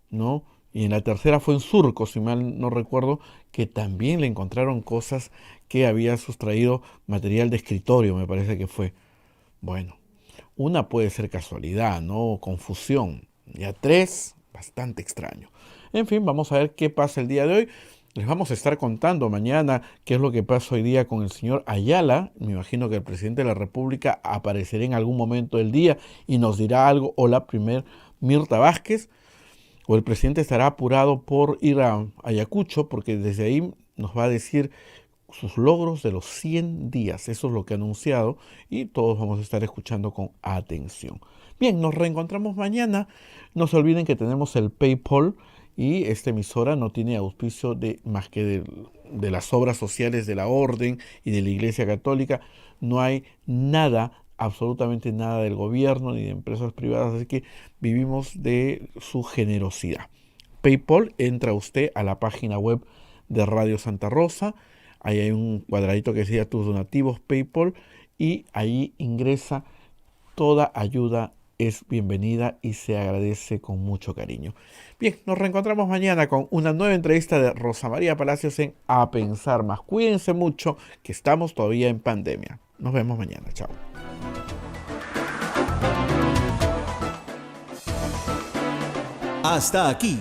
¿no? Y en la tercera fue en Surco, si mal no recuerdo, que también le encontraron cosas que había sustraído, material de escritorio, me parece que fue. Bueno, una puede ser casualidad, ¿no? Confusión. Ya 3, bastante extraño. En fin, vamos a ver qué pasa el día de hoy. Les vamos a estar contando mañana qué es lo que pasa hoy día con el señor Ayala. Me imagino que el presidente de la República aparecerá en algún momento del día y nos dirá algo, o la primer Mirta Vázquez, o el presidente estará apurado por ir a Ayacucho, porque desde ahí nos va a decir sus logros de los 100 días. Eso es lo que ha anunciado y todos vamos a estar escuchando con atención. Bien, nos reencontramos mañana. No se olviden que tenemos el PayPal y esta emisora no tiene auspicio más que de las obras sociales de la Orden y de la Iglesia Católica. No hay nada, absolutamente nada del gobierno ni de empresas privadas, así que vivimos de su generosidad. PayPal, entra usted a la página web de Radio Santa Rosa, ahí hay un cuadradito que decía tus donativos PayPal y ahí ingresa. Toda ayuda es bienvenida y se agradece con mucho cariño. Bien, nos reencontramos mañana con una nueva entrevista de Rosa María Palacios en A Pensar Más. Cuídense mucho, que estamos todavía en pandemia. Nos vemos mañana. Chao. Hasta aquí,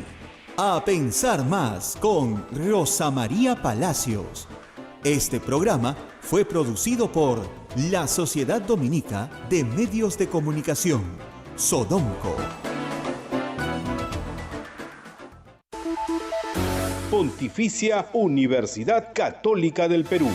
A Pensar Más con Rosa María Palacios. Este programa fue producido por la Sociedad Dominica de Medios de Comunicación, Sodomco. Pontificia Universidad Católica del Perú.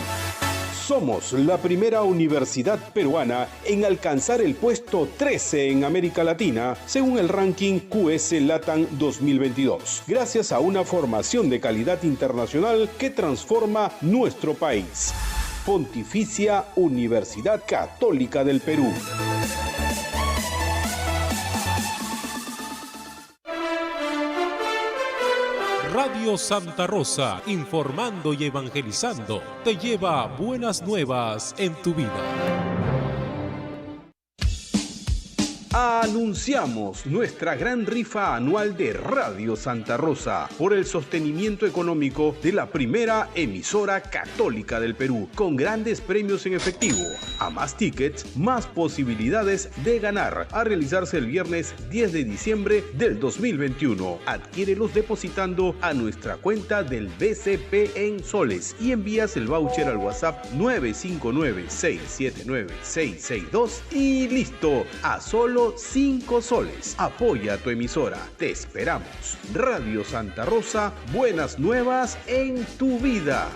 Somos la primera universidad peruana en alcanzar el puesto 13 en América Latina, según el ranking QS LATAM 2022, gracias a una formación de calidad internacional que transforma nuestro país. Pontificia Universidad Católica del Perú. Radio Santa Rosa, informando y evangelizando, te lleva buenas nuevas en tu vida. Anunciamos nuestra gran rifa anual de Radio Santa Rosa por el sostenimiento económico de la primera emisora católica del Perú, con grandes premios en efectivo. A más tickets, más posibilidades de ganar. A realizarse el viernes 10 de diciembre del 2021. Adquiérelos depositando a nuestra cuenta del BCP en soles y envías el voucher al WhatsApp 959-679-662 y listo, a solo 5 soles. Apoya a tu emisora. Te esperamos. Radio Santa Rosa, buenas nuevas en tu vida.